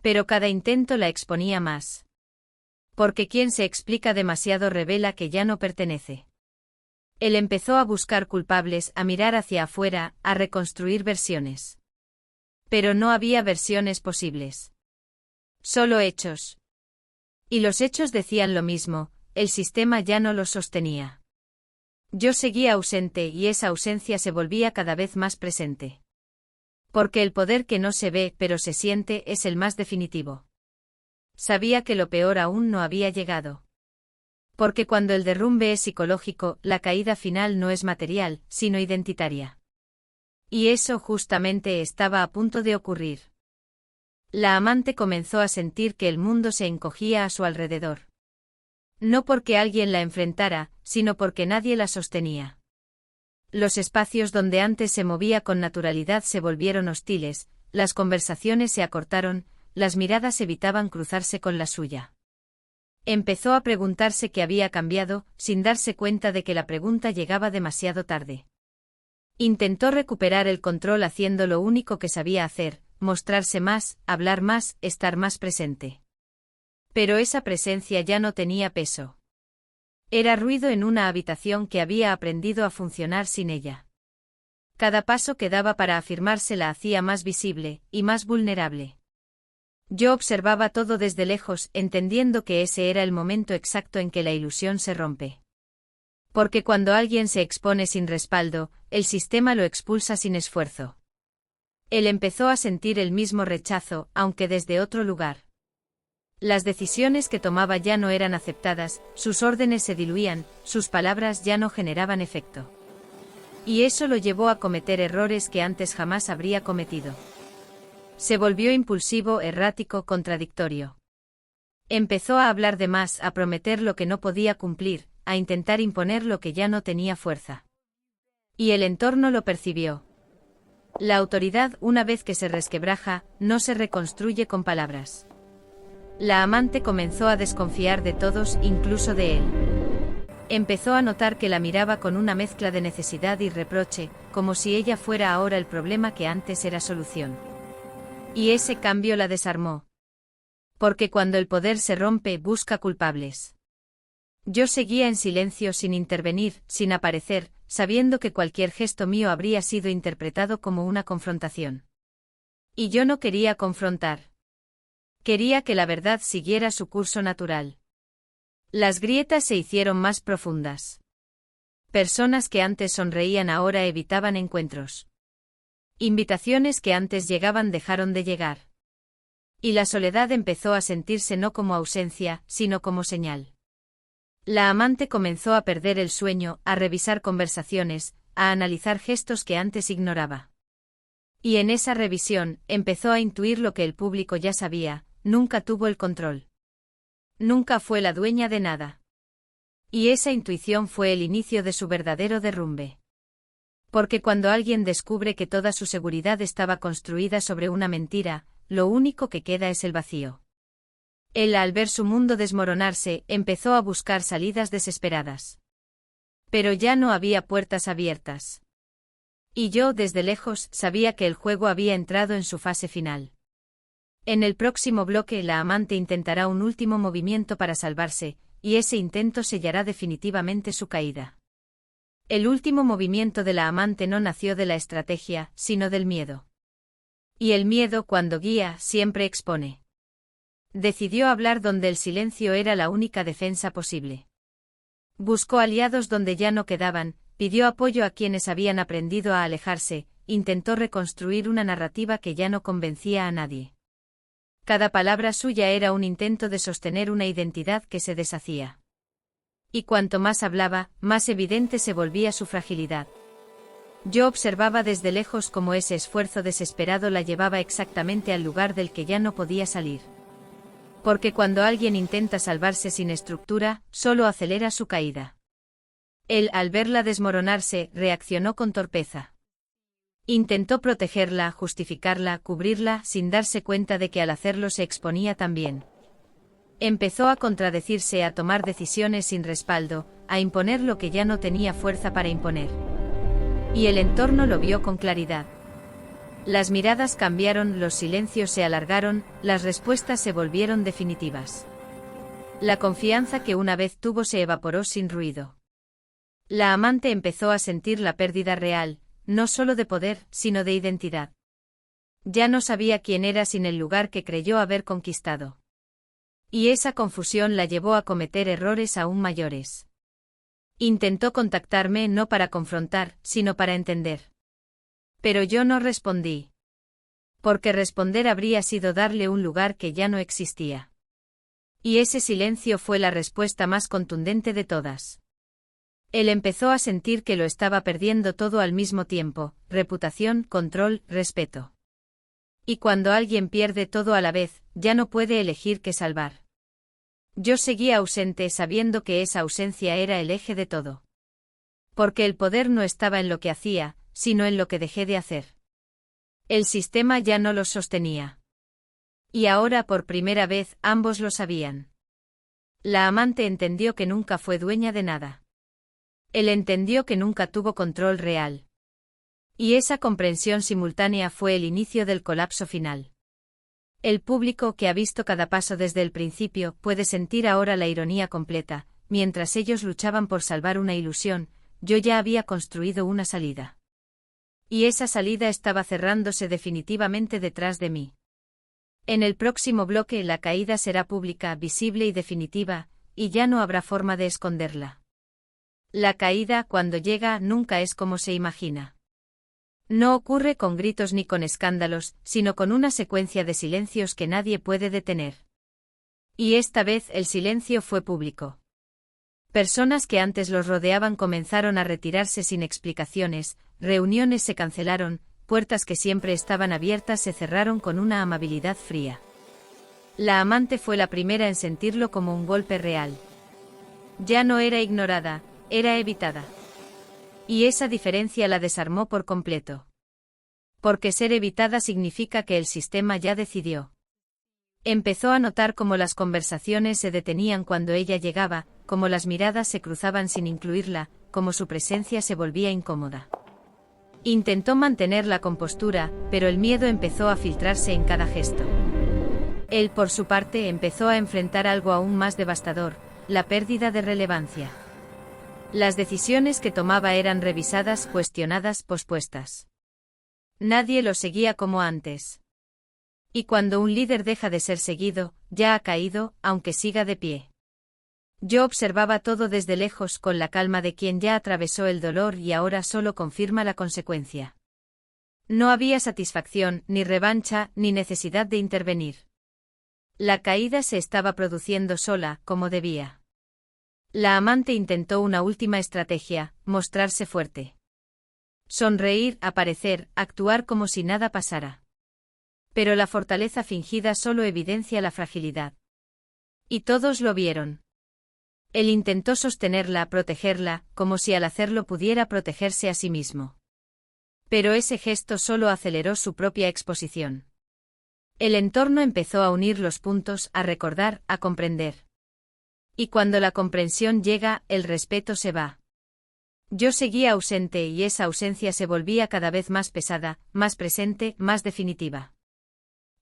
Pero cada intento la exponía más. Porque quien se explica demasiado revela que ya no pertenece. Él empezó a buscar culpables, a mirar hacia afuera, a reconstruir versiones. Pero no había versiones posibles. Solo hechos. Y los hechos decían lo mismo, el sistema ya no los sostenía. Yo seguía ausente y esa ausencia se volvía cada vez más presente. Porque el poder que no se ve pero se siente es el más definitivo. Sabía que lo peor aún no había llegado. Porque cuando el derrumbe es psicológico, la caída final no es material, sino identitaria. Y eso justamente estaba a punto de ocurrir. La amante comenzó a sentir que el mundo se encogía a su alrededor. No porque alguien la enfrentara, sino porque nadie la sostenía. Los espacios donde antes se movía con naturalidad se volvieron hostiles, las conversaciones se acortaron, las miradas evitaban cruzarse con la suya. Empezó a preguntarse qué había cambiado, sin darse cuenta de que la pregunta llegaba demasiado tarde. Intentó recuperar el control haciendo lo único que sabía hacer, mostrarse más, hablar más, estar más presente. Pero esa presencia ya no tenía peso. Era ruido en una habitación que había aprendido a funcionar sin ella. Cada paso que daba para afirmarse la hacía más visible, y más vulnerable. Yo observaba todo desde lejos, entendiendo que ese era el momento exacto en que la ilusión se rompe. Porque cuando alguien se expone sin respaldo, el sistema lo expulsa sin esfuerzo. Él empezó a sentir el mismo rechazo, aunque desde otro lugar. Las decisiones que tomaba ya no eran aceptadas, sus órdenes se diluían, sus palabras ya no generaban efecto. Y eso lo llevó a cometer errores que antes jamás habría cometido. Se volvió impulsivo, errático, contradictorio. Empezó a hablar de más, a prometer lo que no podía cumplir, a intentar imponer lo que ya no tenía fuerza. Y el entorno lo percibió. La autoridad, una vez que se resquebraja, no se reconstruye con palabras. La amante comenzó a desconfiar de todos, incluso de él. Empezó a notar que la miraba con una mezcla de necesidad y reproche, como si ella fuera ahora el problema que antes era solución. Y ese cambio la desarmó. Porque cuando el poder se rompe, busca culpables. Yo seguía en silencio sin intervenir, sin aparecer, sabiendo que cualquier gesto mío habría sido interpretado como una confrontación. Y yo no quería confrontar. Quería que la verdad siguiera su curso natural. Las grietas se hicieron más profundas. Personas que antes sonreían ahora evitaban encuentros. Invitaciones que antes llegaban dejaron de llegar. Y la soledad empezó a sentirse no como ausencia, sino como señal. La amante comenzó a perder el sueño, a revisar conversaciones, a analizar gestos que antes ignoraba. Y en esa revisión, empezó a intuir lo que el público ya sabía: nunca tuvo el control. Nunca fue la dueña de nada. Y esa intuición fue el inicio de su verdadero derrumbe. Porque cuando alguien descubre que toda su seguridad estaba construida sobre una mentira, lo único que queda es el vacío. Él, al ver su mundo desmoronarse, empezó a buscar salidas desesperadas. Pero ya no había puertas abiertas. Y yo, desde lejos, sabía que el juego había entrado en su fase final. En el próximo bloque, la amante intentará un último movimiento para salvarse, y ese intento sellará definitivamente su caída. El último movimiento de la amante no nació de la estrategia, sino del miedo. Y el miedo, cuando guía, siempre expone. Decidió hablar donde el silencio era la única defensa posible. Buscó aliados donde ya no quedaban, pidió apoyo a quienes habían aprendido a alejarse, intentó reconstruir una narrativa que ya no convencía a nadie. Cada palabra suya era un intento de sostener una identidad que se deshacía. Y cuanto más hablaba, más evidente se volvía su fragilidad. Yo observaba desde lejos cómo ese esfuerzo desesperado la llevaba exactamente al lugar del que ya no podía salir. Porque cuando alguien intenta salvarse sin estructura, solo acelera su caída. Él, al verla desmoronarse, reaccionó con torpeza. Intentó protegerla, justificarla, cubrirla, sin darse cuenta de que al hacerlo se exponía también. Empezó a contradecirse, a tomar decisiones sin respaldo, a imponer lo que ya no tenía fuerza para imponer. Y el entorno lo vio con claridad. Las miradas cambiaron, los silencios se alargaron, las respuestas se volvieron definitivas. La confianza que una vez tuvo se evaporó sin ruido. La amante empezó a sentir la pérdida real, no solo de poder, sino de identidad. Ya no sabía quién era sin el lugar que creyó haber conquistado. Y esa confusión la llevó a cometer errores aún mayores. Intentó contactarme no para confrontar, sino para entender. Pero yo no respondí. Porque responder habría sido darle un lugar que ya no existía. Y ese silencio fue la respuesta más contundente de todas. Él empezó a sentir que lo estaba perdiendo todo al mismo tiempo: reputación, control, respeto. Y cuando alguien pierde todo a la vez, ya no puede elegir qué salvar. Yo seguía ausente sabiendo que esa ausencia era el eje de todo. Porque el poder no estaba en lo que hacía, sino en lo que dejé de hacer. El sistema ya no los sostenía. Y ahora por primera vez ambos lo sabían. La amante entendió que nunca fue dueña de nada. Él entendió que nunca tuvo control real. Y esa comprensión simultánea fue el inicio del colapso final. El público, que ha visto cada paso desde el principio, puede sentir ahora la ironía completa: mientras ellos luchaban por salvar una ilusión, yo ya había construido una salida. Y esa salida estaba cerrándose definitivamente detrás de mí. En el próximo bloque la caída será pública, visible y definitiva, y ya no habrá forma de esconderla. La caída, cuando llega, nunca es como se imagina. No ocurre con gritos ni con escándalos, sino con una secuencia de silencios que nadie puede detener. Y esta vez el silencio fue público. Personas que antes los rodeaban comenzaron a retirarse sin explicaciones, reuniones se cancelaron, puertas que siempre estaban abiertas se cerraron con una amabilidad fría. La amante fue la primera en sentirlo como un golpe real. Ya no era ignorada, era evitada. Y esa diferencia la desarmó por completo. Porque ser evitada significa que el sistema ya decidió. Empezó a notar cómo las conversaciones se detenían cuando ella llegaba, cómo las miradas se cruzaban sin incluirla, cómo su presencia se volvía incómoda. Intentó mantener la compostura, pero el miedo empezó a filtrarse en cada gesto. Él, por su parte, empezó a enfrentar algo aún más devastador: la pérdida de relevancia. Las decisiones que tomaba eran revisadas, cuestionadas, pospuestas. Nadie lo seguía como antes. Y cuando un líder deja de ser seguido, ya ha caído, aunque siga de pie. Yo observaba todo desde lejos con la calma de quien ya atravesó el dolor y ahora solo confirma la consecuencia. No había satisfacción, ni revancha, ni necesidad de intervenir. La caída se estaba produciendo sola, como debía. La amante intentó una última estrategia: mostrarse fuerte. Sonreír, aparecer, actuar como si nada pasara. Pero la fortaleza fingida solo evidencia la fragilidad. Y todos lo vieron. Él intentó sostenerla, protegerla, como si al hacerlo pudiera protegerse a sí mismo. Pero ese gesto solo aceleró su propia exposición. El entorno empezó a unir los puntos, a recordar, a comprender. Y cuando la comprensión llega, el respeto se va. Yo seguía ausente y esa ausencia se volvía cada vez más pesada, más presente, más definitiva.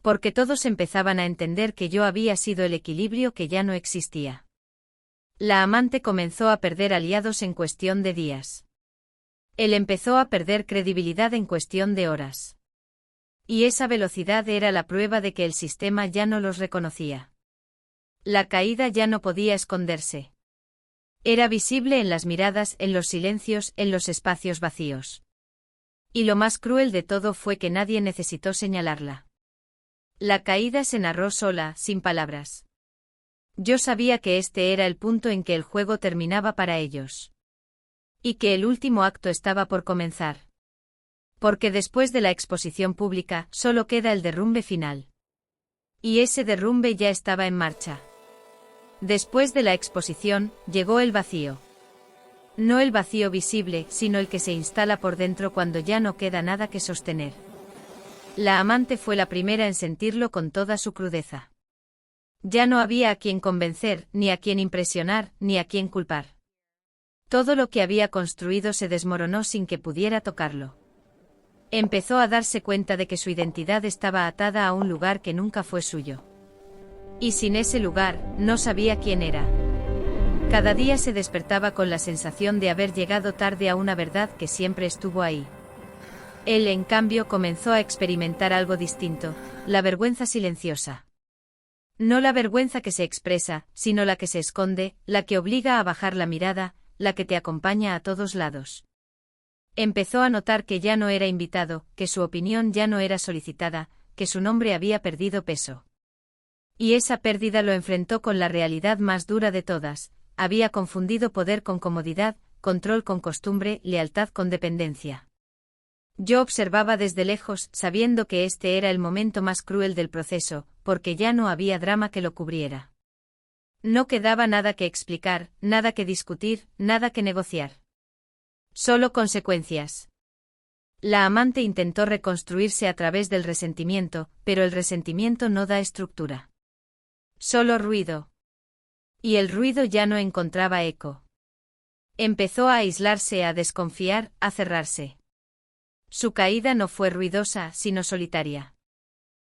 Porque todos empezaban a entender que yo había sido el equilibrio que ya no existía. La amante comenzó a perder aliados en cuestión de días. Él empezó a perder credibilidad en cuestión de horas. Y esa velocidad era la prueba de que el sistema ya no los reconocía. La caída ya no podía esconderse. Era visible en las miradas, en los silencios, en los espacios vacíos. Y lo más cruel de todo fue que nadie necesitó señalarla. La caída se narró sola, sin palabras. Yo sabía que este era el punto en que el juego terminaba para ellos. Y que el último acto estaba por comenzar. Porque después de la exposición pública, solo queda el derrumbe final. Y ese derrumbe ya estaba en marcha. Después de la exposición, llegó el vacío. No el vacío visible, sino el que se instala por dentro cuando ya no queda nada que sostener. La amante fue la primera en sentirlo con toda su crudeza. Ya no había a quien convencer, ni a quien impresionar, ni a quien culpar. Todo lo que había construido se desmoronó sin que pudiera tocarlo. Empezó a darse cuenta de que su identidad estaba atada a un lugar que nunca fue suyo. Y sin ese lugar, no sabía quién era. Cada día se despertaba con la sensación de haber llegado tarde a una verdad que siempre estuvo ahí. Él, en cambio, comenzó a experimentar algo distinto: la vergüenza silenciosa. No la vergüenza que se expresa, sino la que se esconde, la que obliga a bajar la mirada, la que te acompaña a todos lados. Empezó a notar que ya no era invitado, que su opinión ya no era solicitada, que su nombre había perdido peso. Y esa pérdida lo enfrentó con la realidad más dura de todas: había confundido poder con comodidad, control con costumbre, lealtad con dependencia. Yo observaba desde lejos, sabiendo que este era el momento más cruel del proceso, porque ya no había drama que lo cubriera. No quedaba nada que explicar, nada que discutir, nada que negociar. Solo consecuencias. La amante intentó reconstruirse a través del resentimiento, pero el resentimiento no da estructura. Solo ruido. Y el ruido ya no encontraba eco. Empezó a aislarse, a desconfiar, a cerrarse. Su caída no fue ruidosa, sino solitaria.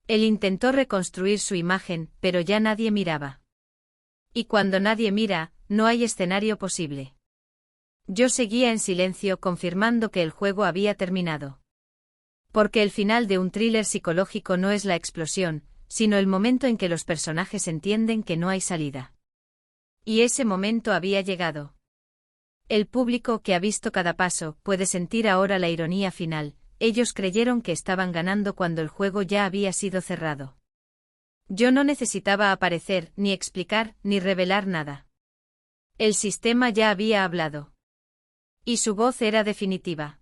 Él intentó reconstruir su imagen, pero ya nadie miraba. Y cuando nadie mira, no hay escenario posible. Yo seguía en silencio, confirmando que el juego había terminado. Porque el final de un thriller psicológico no es la explosión, sino el momento en que los personajes entienden que no hay salida. Y ese momento había llegado. El público, que ha visto cada paso, puede sentir ahora la ironía final. Ellos creyeron que estaban ganando cuando el juego ya había sido cerrado. Yo no necesitaba aparecer, ni explicar, ni revelar nada. El sistema ya había hablado. Y su voz era definitiva.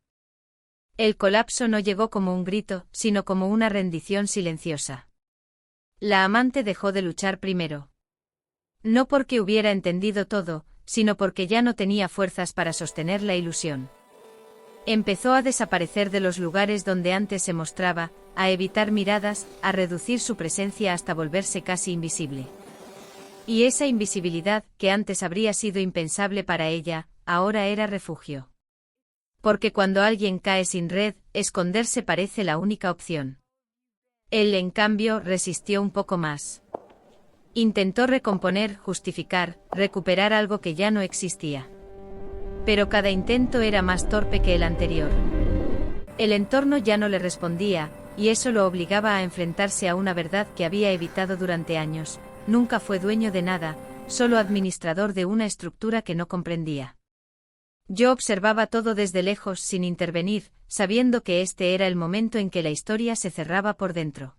El colapso no llegó como un grito, sino como una rendición silenciosa. La amante dejó de luchar primero. No porque hubiera entendido todo, sino porque ya no tenía fuerzas para sostener la ilusión. Empezó a desaparecer de los lugares donde antes se mostraba, a evitar miradas, a reducir su presencia hasta volverse casi invisible. Y esa invisibilidad, que antes habría sido impensable para ella, ahora era refugio. Porque cuando alguien cae sin red, esconderse parece la única opción. Él, en cambio, resistió un poco más. Intentó recomponer, justificar, recuperar algo que ya no existía. Pero cada intento era más torpe que el anterior. El entorno ya no le respondía, y eso lo obligaba a enfrentarse a una verdad que había evitado durante años. Nunca fue dueño de nada, solo administrador de una estructura que no comprendía. Yo observaba todo desde lejos sin intervenir, sabiendo que este era el momento en que la historia se cerraba por dentro.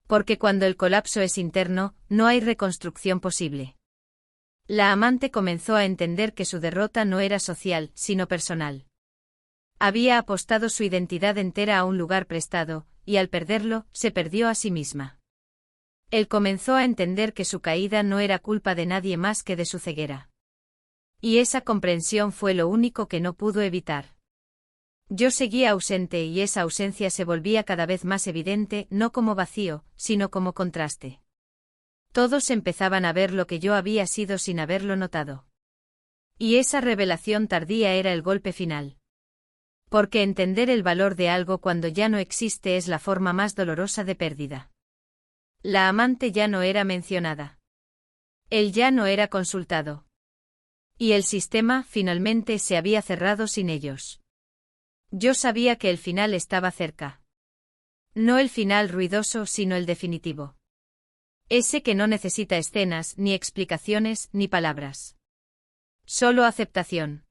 Porque cuando el colapso es interno, no hay reconstrucción posible. La amante comenzó a entender que su derrota no era social, sino personal. Había apostado su identidad entera a un lugar prestado, y al perderlo, se perdió a sí misma. Él comenzó a entender que su caída no era culpa de nadie más que de su ceguera. Y esa comprensión fue lo único que no pudo evitar. Yo seguía ausente y esa ausencia se volvía cada vez más evidente, no como vacío, sino como contraste. Todos empezaban a ver lo que yo había sido sin haberlo notado. Y esa revelación tardía era el golpe final. Porque entender el valor de algo cuando ya no existe es la forma más dolorosa de pérdida. La amante ya no era mencionada. Él ya no era consultado. Y el sistema, finalmente, se había cerrado sin ellos. Yo sabía que el final estaba cerca. No el final ruidoso, sino el definitivo. Ese que no necesita escenas, ni explicaciones, ni palabras. Solo aceptación.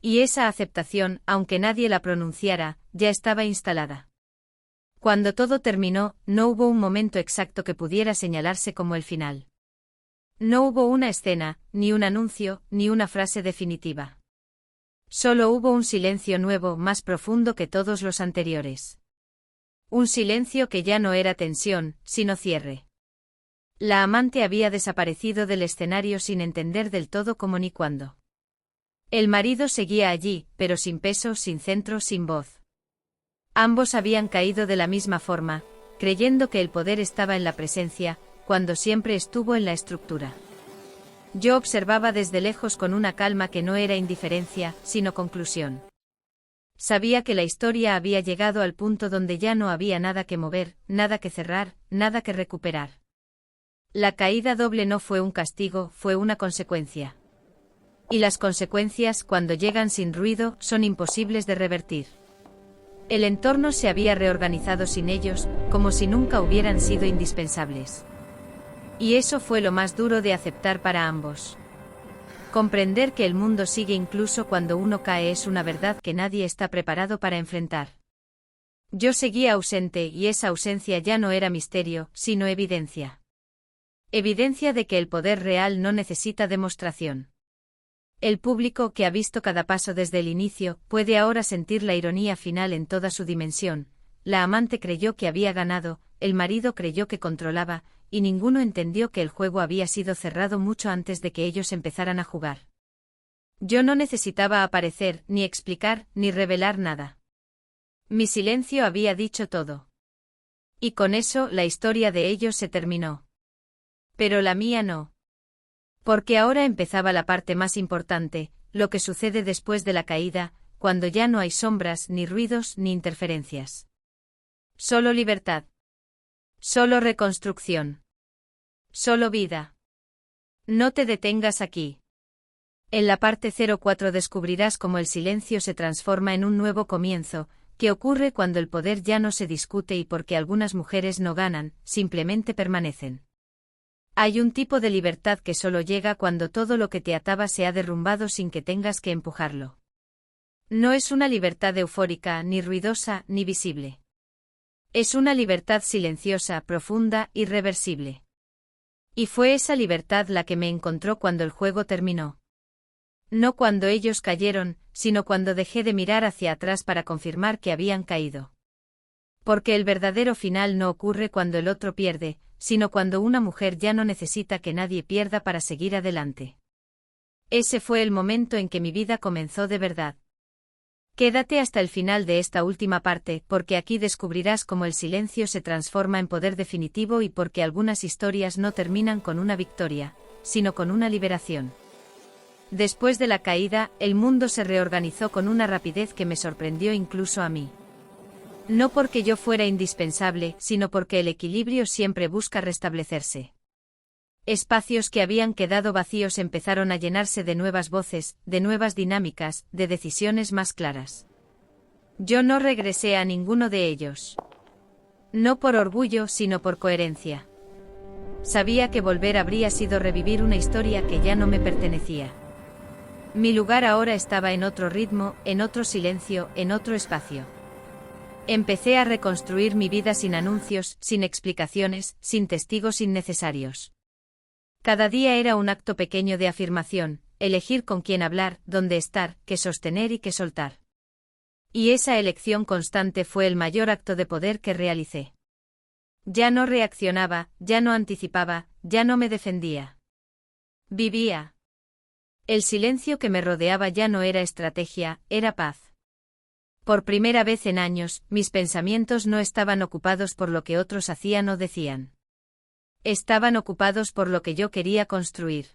Y esa aceptación, aunque nadie la pronunciara, ya estaba instalada. Cuando todo terminó, no hubo un momento exacto que pudiera señalarse como el final. No hubo una escena, ni un anuncio, ni una frase definitiva. Solo hubo un silencio nuevo, más profundo que todos los anteriores. Un silencio que ya no era tensión, sino cierre. La amante había desaparecido del escenario sin entender del todo cómo ni cuándo. El marido seguía allí, pero sin peso, sin centro, sin voz. Ambos habían caído de la misma forma, creyendo que el poder estaba en la presencia, cuando siempre estuvo en la estructura. Yo observaba desde lejos con una calma que no era indiferencia, sino conclusión. Sabía que la historia había llegado al punto donde ya no había nada que mover, nada que cerrar, nada que recuperar. La caída doble no fue un castigo, fue una consecuencia. Y las consecuencias, cuando llegan sin ruido, son imposibles de revertir. El entorno se había reorganizado sin ellos, como si nunca hubieran sido indispensables. Y eso fue lo más duro de aceptar para ambos. Comprender que el mundo sigue incluso cuando uno cae es una verdad que nadie está preparado para enfrentar. Yo seguía ausente y esa ausencia ya no era misterio, sino evidencia. Evidencia de que el poder real no necesita demostración. El público, que ha visto cada paso desde el inicio, puede ahora sentir la ironía final en toda su dimensión. La amante creyó que había ganado, el marido creyó que controlaba, y ninguno entendió que el juego había sido cerrado mucho antes de que ellos empezaran a jugar. Yo no necesitaba aparecer, ni explicar, ni revelar nada. Mi silencio había dicho todo. Y con eso la historia de ellos se terminó. Pero la mía no. Porque ahora empezaba la parte más importante, lo que sucede después de la caída, cuando ya no hay sombras, ni ruidos, ni interferencias. Solo libertad. Solo reconstrucción. Solo vida. No te detengas aquí. En la parte 04 descubrirás cómo el silencio se transforma en un nuevo comienzo, que ocurre cuando el poder ya no se discute y porque algunas mujeres no ganan, simplemente permanecen. Hay un tipo de libertad que solo llega cuando todo lo que te ataba se ha derrumbado sin que tengas que empujarlo. No es una libertad eufórica, ni ruidosa, ni visible. Es una libertad silenciosa, profunda, irreversible. Y fue esa libertad la que me encontró cuando el juego terminó. No cuando ellos cayeron, sino cuando dejé de mirar hacia atrás para confirmar que habían caído. Porque el verdadero final no ocurre cuando el otro pierde, sino cuando una mujer ya no necesita que nadie pierda para seguir adelante. Ese fue el momento en que mi vida comenzó de verdad. Quédate hasta el final de esta última parte, porque aquí descubrirás cómo el silencio se transforma en poder definitivo y porque algunas historias no terminan con una victoria, sino con una liberación. Después de la caída, el mundo se reorganizó con una rapidez que me sorprendió incluso a mí. No porque yo fuera indispensable, sino porque el equilibrio siempre busca restablecerse. Espacios que habían quedado vacíos empezaron a llenarse de nuevas voces, de nuevas dinámicas, de decisiones más claras. Yo no regresé a ninguno de ellos. No por orgullo, sino por coherencia. Sabía que volver habría sido revivir una historia que ya no me pertenecía. Mi lugar ahora estaba en otro ritmo, en otro silencio, en otro espacio. Empecé a reconstruir mi vida sin anuncios, sin explicaciones, sin testigos innecesarios. Cada día era un acto pequeño de afirmación, elegir con quién hablar, dónde estar, qué sostener y qué soltar. Y esa elección constante fue el mayor acto de poder que realicé. Ya no reaccionaba, ya no anticipaba, ya no me defendía. Vivía. El silencio que me rodeaba ya no era estrategia, era paz. Por primera vez en años, mis pensamientos no estaban ocupados por lo que otros hacían o decían. Estaban ocupados por lo que yo quería construir.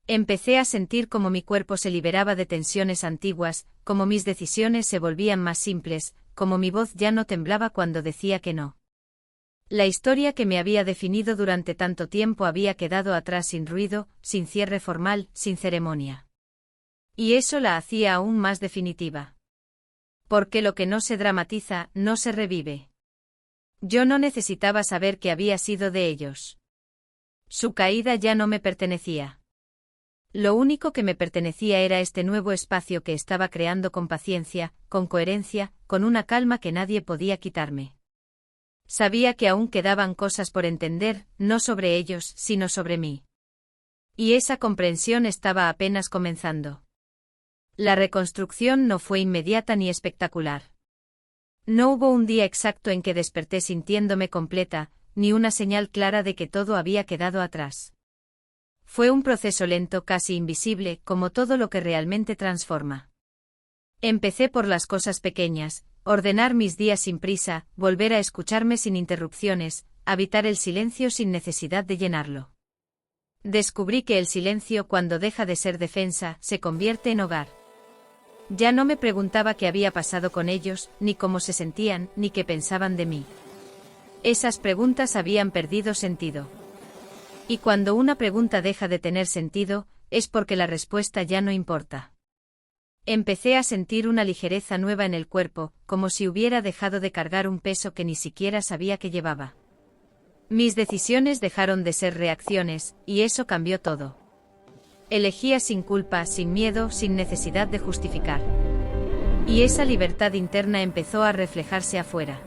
Empecé a sentir cómo mi cuerpo se liberaba de tensiones antiguas, cómo mis decisiones se volvían más simples, cómo mi voz ya no temblaba cuando decía que no. La historia que me había definido durante tanto tiempo había quedado atrás sin ruido, sin cierre formal, sin ceremonia. Y eso la hacía aún más definitiva. Porque lo que no se dramatiza, no se revive. Yo no necesitaba saber qué había sido de ellos. Su caída ya no me pertenecía. Lo único que me pertenecía era este nuevo espacio que estaba creando con paciencia, con coherencia, con una calma que nadie podía quitarme. Sabía que aún quedaban cosas por entender, no sobre ellos, sino sobre mí. Y esa comprensión estaba apenas comenzando. La reconstrucción no fue inmediata ni espectacular. No hubo un día exacto en que desperté sintiéndome completa, ni una señal clara de que todo había quedado atrás. Fue un proceso lento, casi invisible, como todo lo que realmente transforma. Empecé por las cosas pequeñas, ordenar mis días sin prisa, volver a escucharme sin interrupciones, habitar el silencio sin necesidad de llenarlo. Descubrí que el silencio, cuando deja de ser defensa, se convierte en hogar. Ya no me preguntaba qué había pasado con ellos, ni cómo se sentían, ni qué pensaban de mí. Esas preguntas habían perdido sentido. Y cuando una pregunta deja de tener sentido, es porque la respuesta ya no importa. Empecé a sentir una ligereza nueva en el cuerpo, como si hubiera dejado de cargar un peso que ni siquiera sabía que llevaba. Mis decisiones dejaron de ser reacciones, y eso cambió todo. Elegía sin culpa, sin miedo, sin necesidad de justificar. Y esa libertad interna empezó a reflejarse afuera.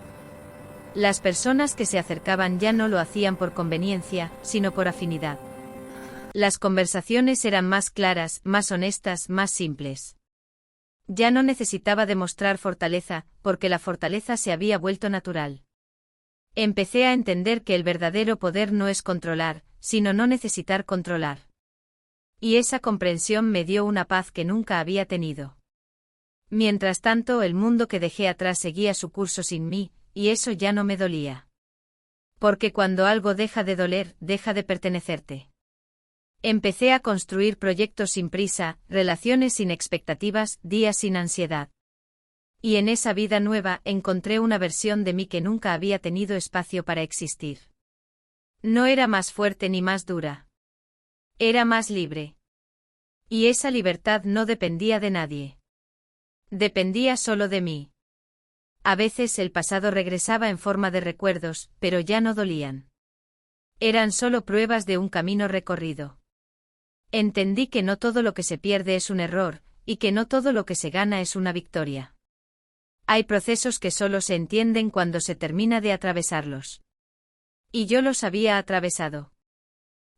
Las personas que se acercaban ya no lo hacían por conveniencia, sino por afinidad. Las conversaciones eran más claras, más honestas, más simples. Ya no necesitaba demostrar fortaleza, porque la fortaleza se había vuelto natural. Empecé a entender que el verdadero poder no es controlar, sino no necesitar controlar. Y esa comprensión me dio una paz que nunca había tenido. Mientras tanto, el mundo que dejé atrás seguía su curso sin mí, y eso ya no me dolía. Porque cuando algo deja de doler, deja de pertenecerte. Empecé a construir proyectos sin prisa, relaciones sin expectativas, días sin ansiedad. Y en esa vida nueva encontré una versión de mí que nunca había tenido espacio para existir. No era más fuerte ni más dura. Era más libre. Y esa libertad no dependía de nadie. Dependía solo de mí. A veces el pasado regresaba en forma de recuerdos, pero ya no dolían. Eran solo pruebas de un camino recorrido. Entendí que no todo lo que se pierde es un error, y que no todo lo que se gana es una victoria. Hay procesos que solo se entienden cuando se termina de atravesarlos. Y yo los había atravesado.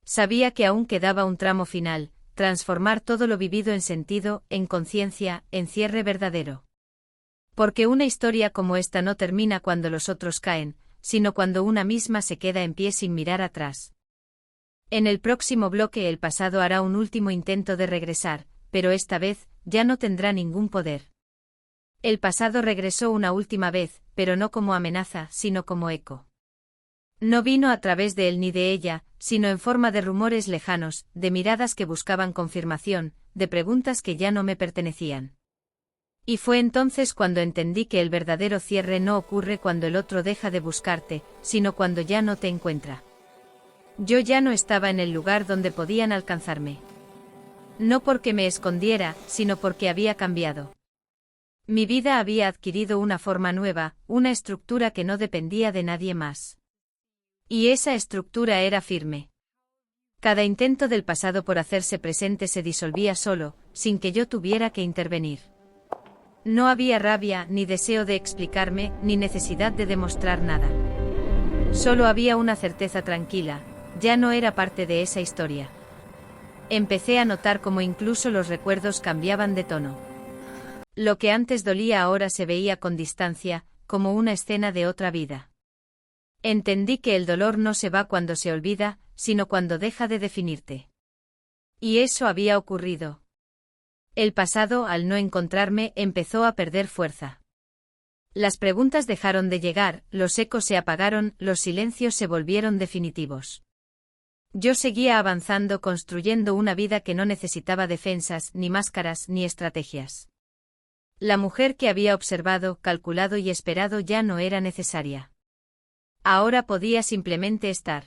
Sabía que aún quedaba un tramo final, transformar todo lo vivido en sentido, en conciencia, en cierre verdadero. Porque una historia como esta no termina cuando los otros caen, sino cuando una misma se queda en pie sin mirar atrás. En el próximo bloque el pasado hará un último intento de regresar, pero esta vez, ya no tendrá ningún poder. El pasado regresó una última vez, pero no como amenaza, sino como eco. No vino a través de él ni de ella, sino en forma de rumores lejanos, de miradas que buscaban confirmación, de preguntas que ya no me pertenecían. Y fue entonces cuando entendí que el verdadero cierre no ocurre cuando el otro deja de buscarte, sino cuando ya no te encuentra. Yo ya no estaba en el lugar donde podían alcanzarme. No porque me escondiera, sino porque había cambiado. Mi vida había adquirido una forma nueva, una estructura que no dependía de nadie más. Y esa estructura era firme. Cada intento del pasado por hacerse presente se disolvía solo, sin que yo tuviera que intervenir. No había rabia, ni deseo de explicarme, ni necesidad de demostrar nada. Solo había una certeza tranquila, ya no era parte de esa historia. Empecé a notar cómo incluso los recuerdos cambiaban de tono. Lo que antes dolía ahora se veía con distancia, como una escena de otra vida. Entendí que el dolor no se va cuando se olvida, sino cuando deja de definirte. Y eso había ocurrido. El pasado, al no encontrarme, empezó a perder fuerza. Las preguntas dejaron de llegar, los ecos se apagaron, los silencios se volvieron definitivos. Yo seguía avanzando construyendo una vida que no necesitaba defensas, ni máscaras, ni estrategias. La mujer que había observado, calculado y esperado ya no era necesaria. Ahora podía simplemente estar.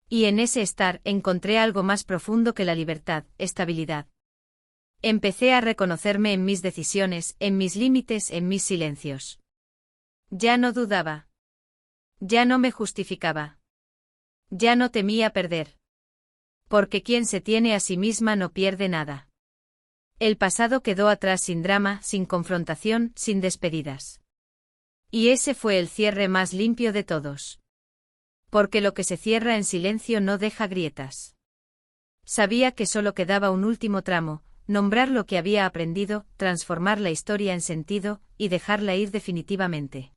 Y en ese estar encontré algo más profundo que la libertad, estabilidad. Empecé a reconocerme en mis decisiones, en mis límites, en mis silencios. Ya no dudaba. Ya no me justificaba. Ya no temía perder. Porque quien se tiene a sí misma no pierde nada. El pasado quedó atrás sin drama, sin confrontación, sin despedidas. Y ese fue el cierre más limpio de todos. Porque lo que se cierra en silencio no deja grietas. Sabía que solo quedaba un último tramo, nombrar lo que había aprendido, transformar la historia en sentido, y dejarla ir definitivamente.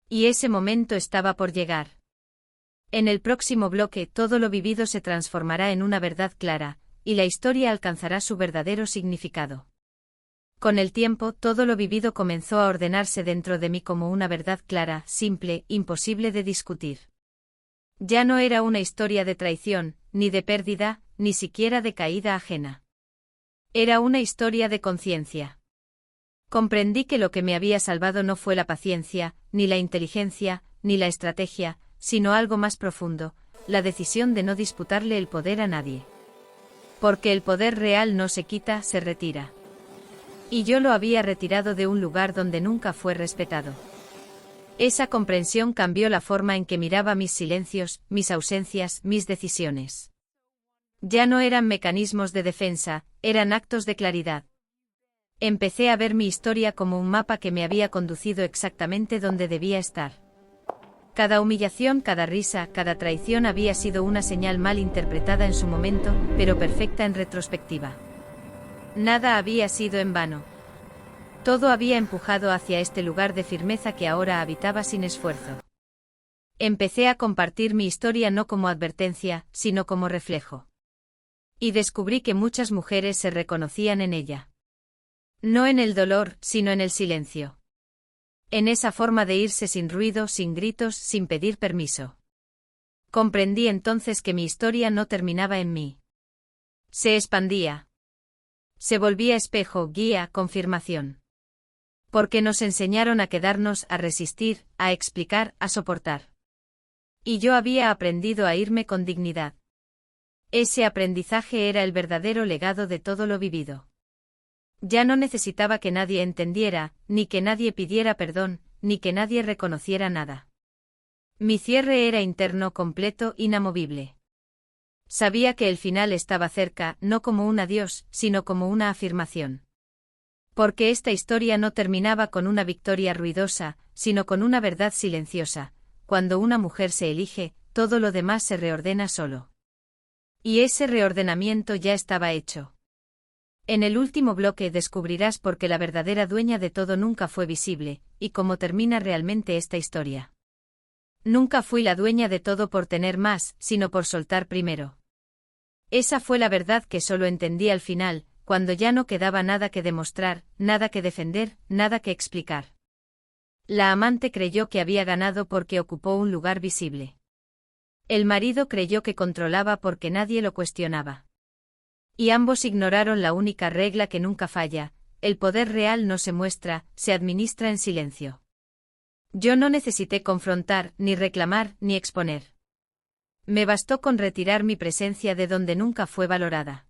Y ese momento estaba por llegar. En el próximo bloque todo lo vivido se transformará en una verdad clara, y la historia alcanzará su verdadero significado. Con el tiempo todo lo vivido comenzó a ordenarse dentro de mí como una verdad clara, simple, imposible de discutir. Ya no era una historia de traición, ni de pérdida, ni siquiera de caída ajena. Era una historia de conciencia. Comprendí que lo que me había salvado no fue la paciencia, ni la inteligencia, ni la estrategia, sino algo más profundo, la decisión de no disputarle el poder a nadie. Porque el poder real no se quita, se retira. Y yo lo había retirado de un lugar donde nunca fue respetado. Esa comprensión cambió la forma en que miraba mis silencios, mis ausencias, mis decisiones. Ya no eran mecanismos de defensa, eran actos de claridad. Empecé a ver mi historia como un mapa que me había conducido exactamente donde debía estar. Cada humillación, cada risa, cada traición había sido una señal mal interpretada en su momento, pero perfecta en retrospectiva. Nada había sido en vano. Todo había empujado hacia este lugar de firmeza que ahora habitaba sin esfuerzo. Empecé a compartir mi historia no como advertencia, sino como reflejo. Y descubrí que muchas mujeres se reconocían en ella. No en el dolor, sino en el silencio. En esa forma de irse sin ruido, sin gritos, sin pedir permiso. Comprendí entonces que mi historia no terminaba en mí. Se expandía. Se volvía espejo, guía, confirmación. Porque nos enseñaron a quedarnos, a resistir, a explicar, a soportar. Y yo había aprendido a irme con dignidad. Ese aprendizaje era el verdadero legado de todo lo vivido. Ya no necesitaba que nadie entendiera, ni que nadie pidiera perdón, ni que nadie reconociera nada. Mi cierre era interno, completo, inamovible. Sabía que el final estaba cerca, no como un adiós, sino como una afirmación. Porque esta historia no terminaba con una victoria ruidosa, sino con una verdad silenciosa. Cuando una mujer se elige, todo lo demás se reordena solo. Y ese reordenamiento ya estaba hecho. En el último bloque descubrirás por qué la verdadera dueña de todo nunca fue visible, y cómo termina realmente esta historia. Nunca fui la dueña de todo por tener más, sino por soltar primero. Esa fue la verdad que solo entendí al final, cuando ya no quedaba nada que demostrar, nada que defender, nada que explicar. La amante creyó que había ganado porque ocupó un lugar visible. El marido creyó que controlaba porque nadie lo cuestionaba. Y ambos ignoraron la única regla que nunca falla: el poder real no se muestra, se administra en silencio. Yo no necesité confrontar, ni reclamar, ni exponer. Me bastó con retirar mi presencia de donde nunca fue valorada.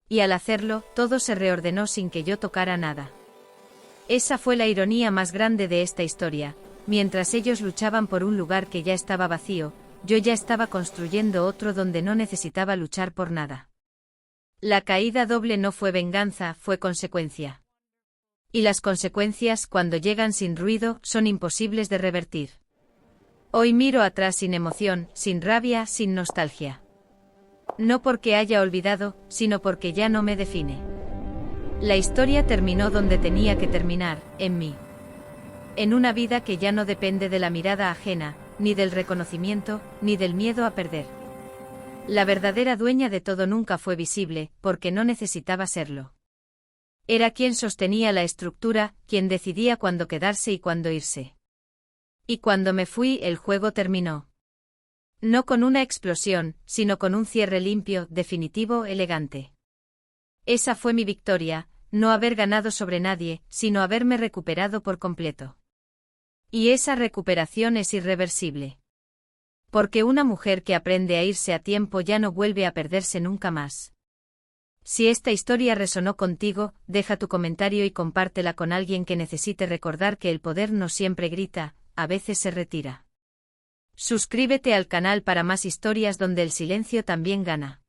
Y al hacerlo, todo se reordenó sin que yo tocara nada. Esa fue la ironía más grande de esta historia: mientras ellos luchaban por un lugar que ya estaba vacío, yo ya estaba construyendo otro donde no necesitaba luchar por nada. La caída doble no fue venganza, fue consecuencia. Y las consecuencias, cuando llegan sin ruido, son imposibles de revertir. Hoy miro atrás sin emoción, sin rabia, sin nostalgia. No porque haya olvidado, sino porque ya no me define. La historia terminó donde tenía que terminar, en mí. En una vida que ya no depende de la mirada ajena, ni del reconocimiento, ni del miedo a perder. La verdadera dueña de todo nunca fue visible, porque no necesitaba serlo. Era quien sostenía la estructura, quien decidía cuándo quedarse y cuándo irse. Y cuando me fui, el juego terminó. No con una explosión, sino con un cierre limpio, definitivo, elegante. Esa fue mi victoria: no haber ganado sobre nadie, sino haberme recuperado por completo. Y esa recuperación es irreversible. Porque una mujer que aprende a irse a tiempo ya no vuelve a perderse nunca más. Si esta historia resonó contigo, deja tu comentario y compártela con alguien que necesite recordar que el poder no siempre grita, a veces se retira. Suscríbete al canal para más historias donde el silencio también gana.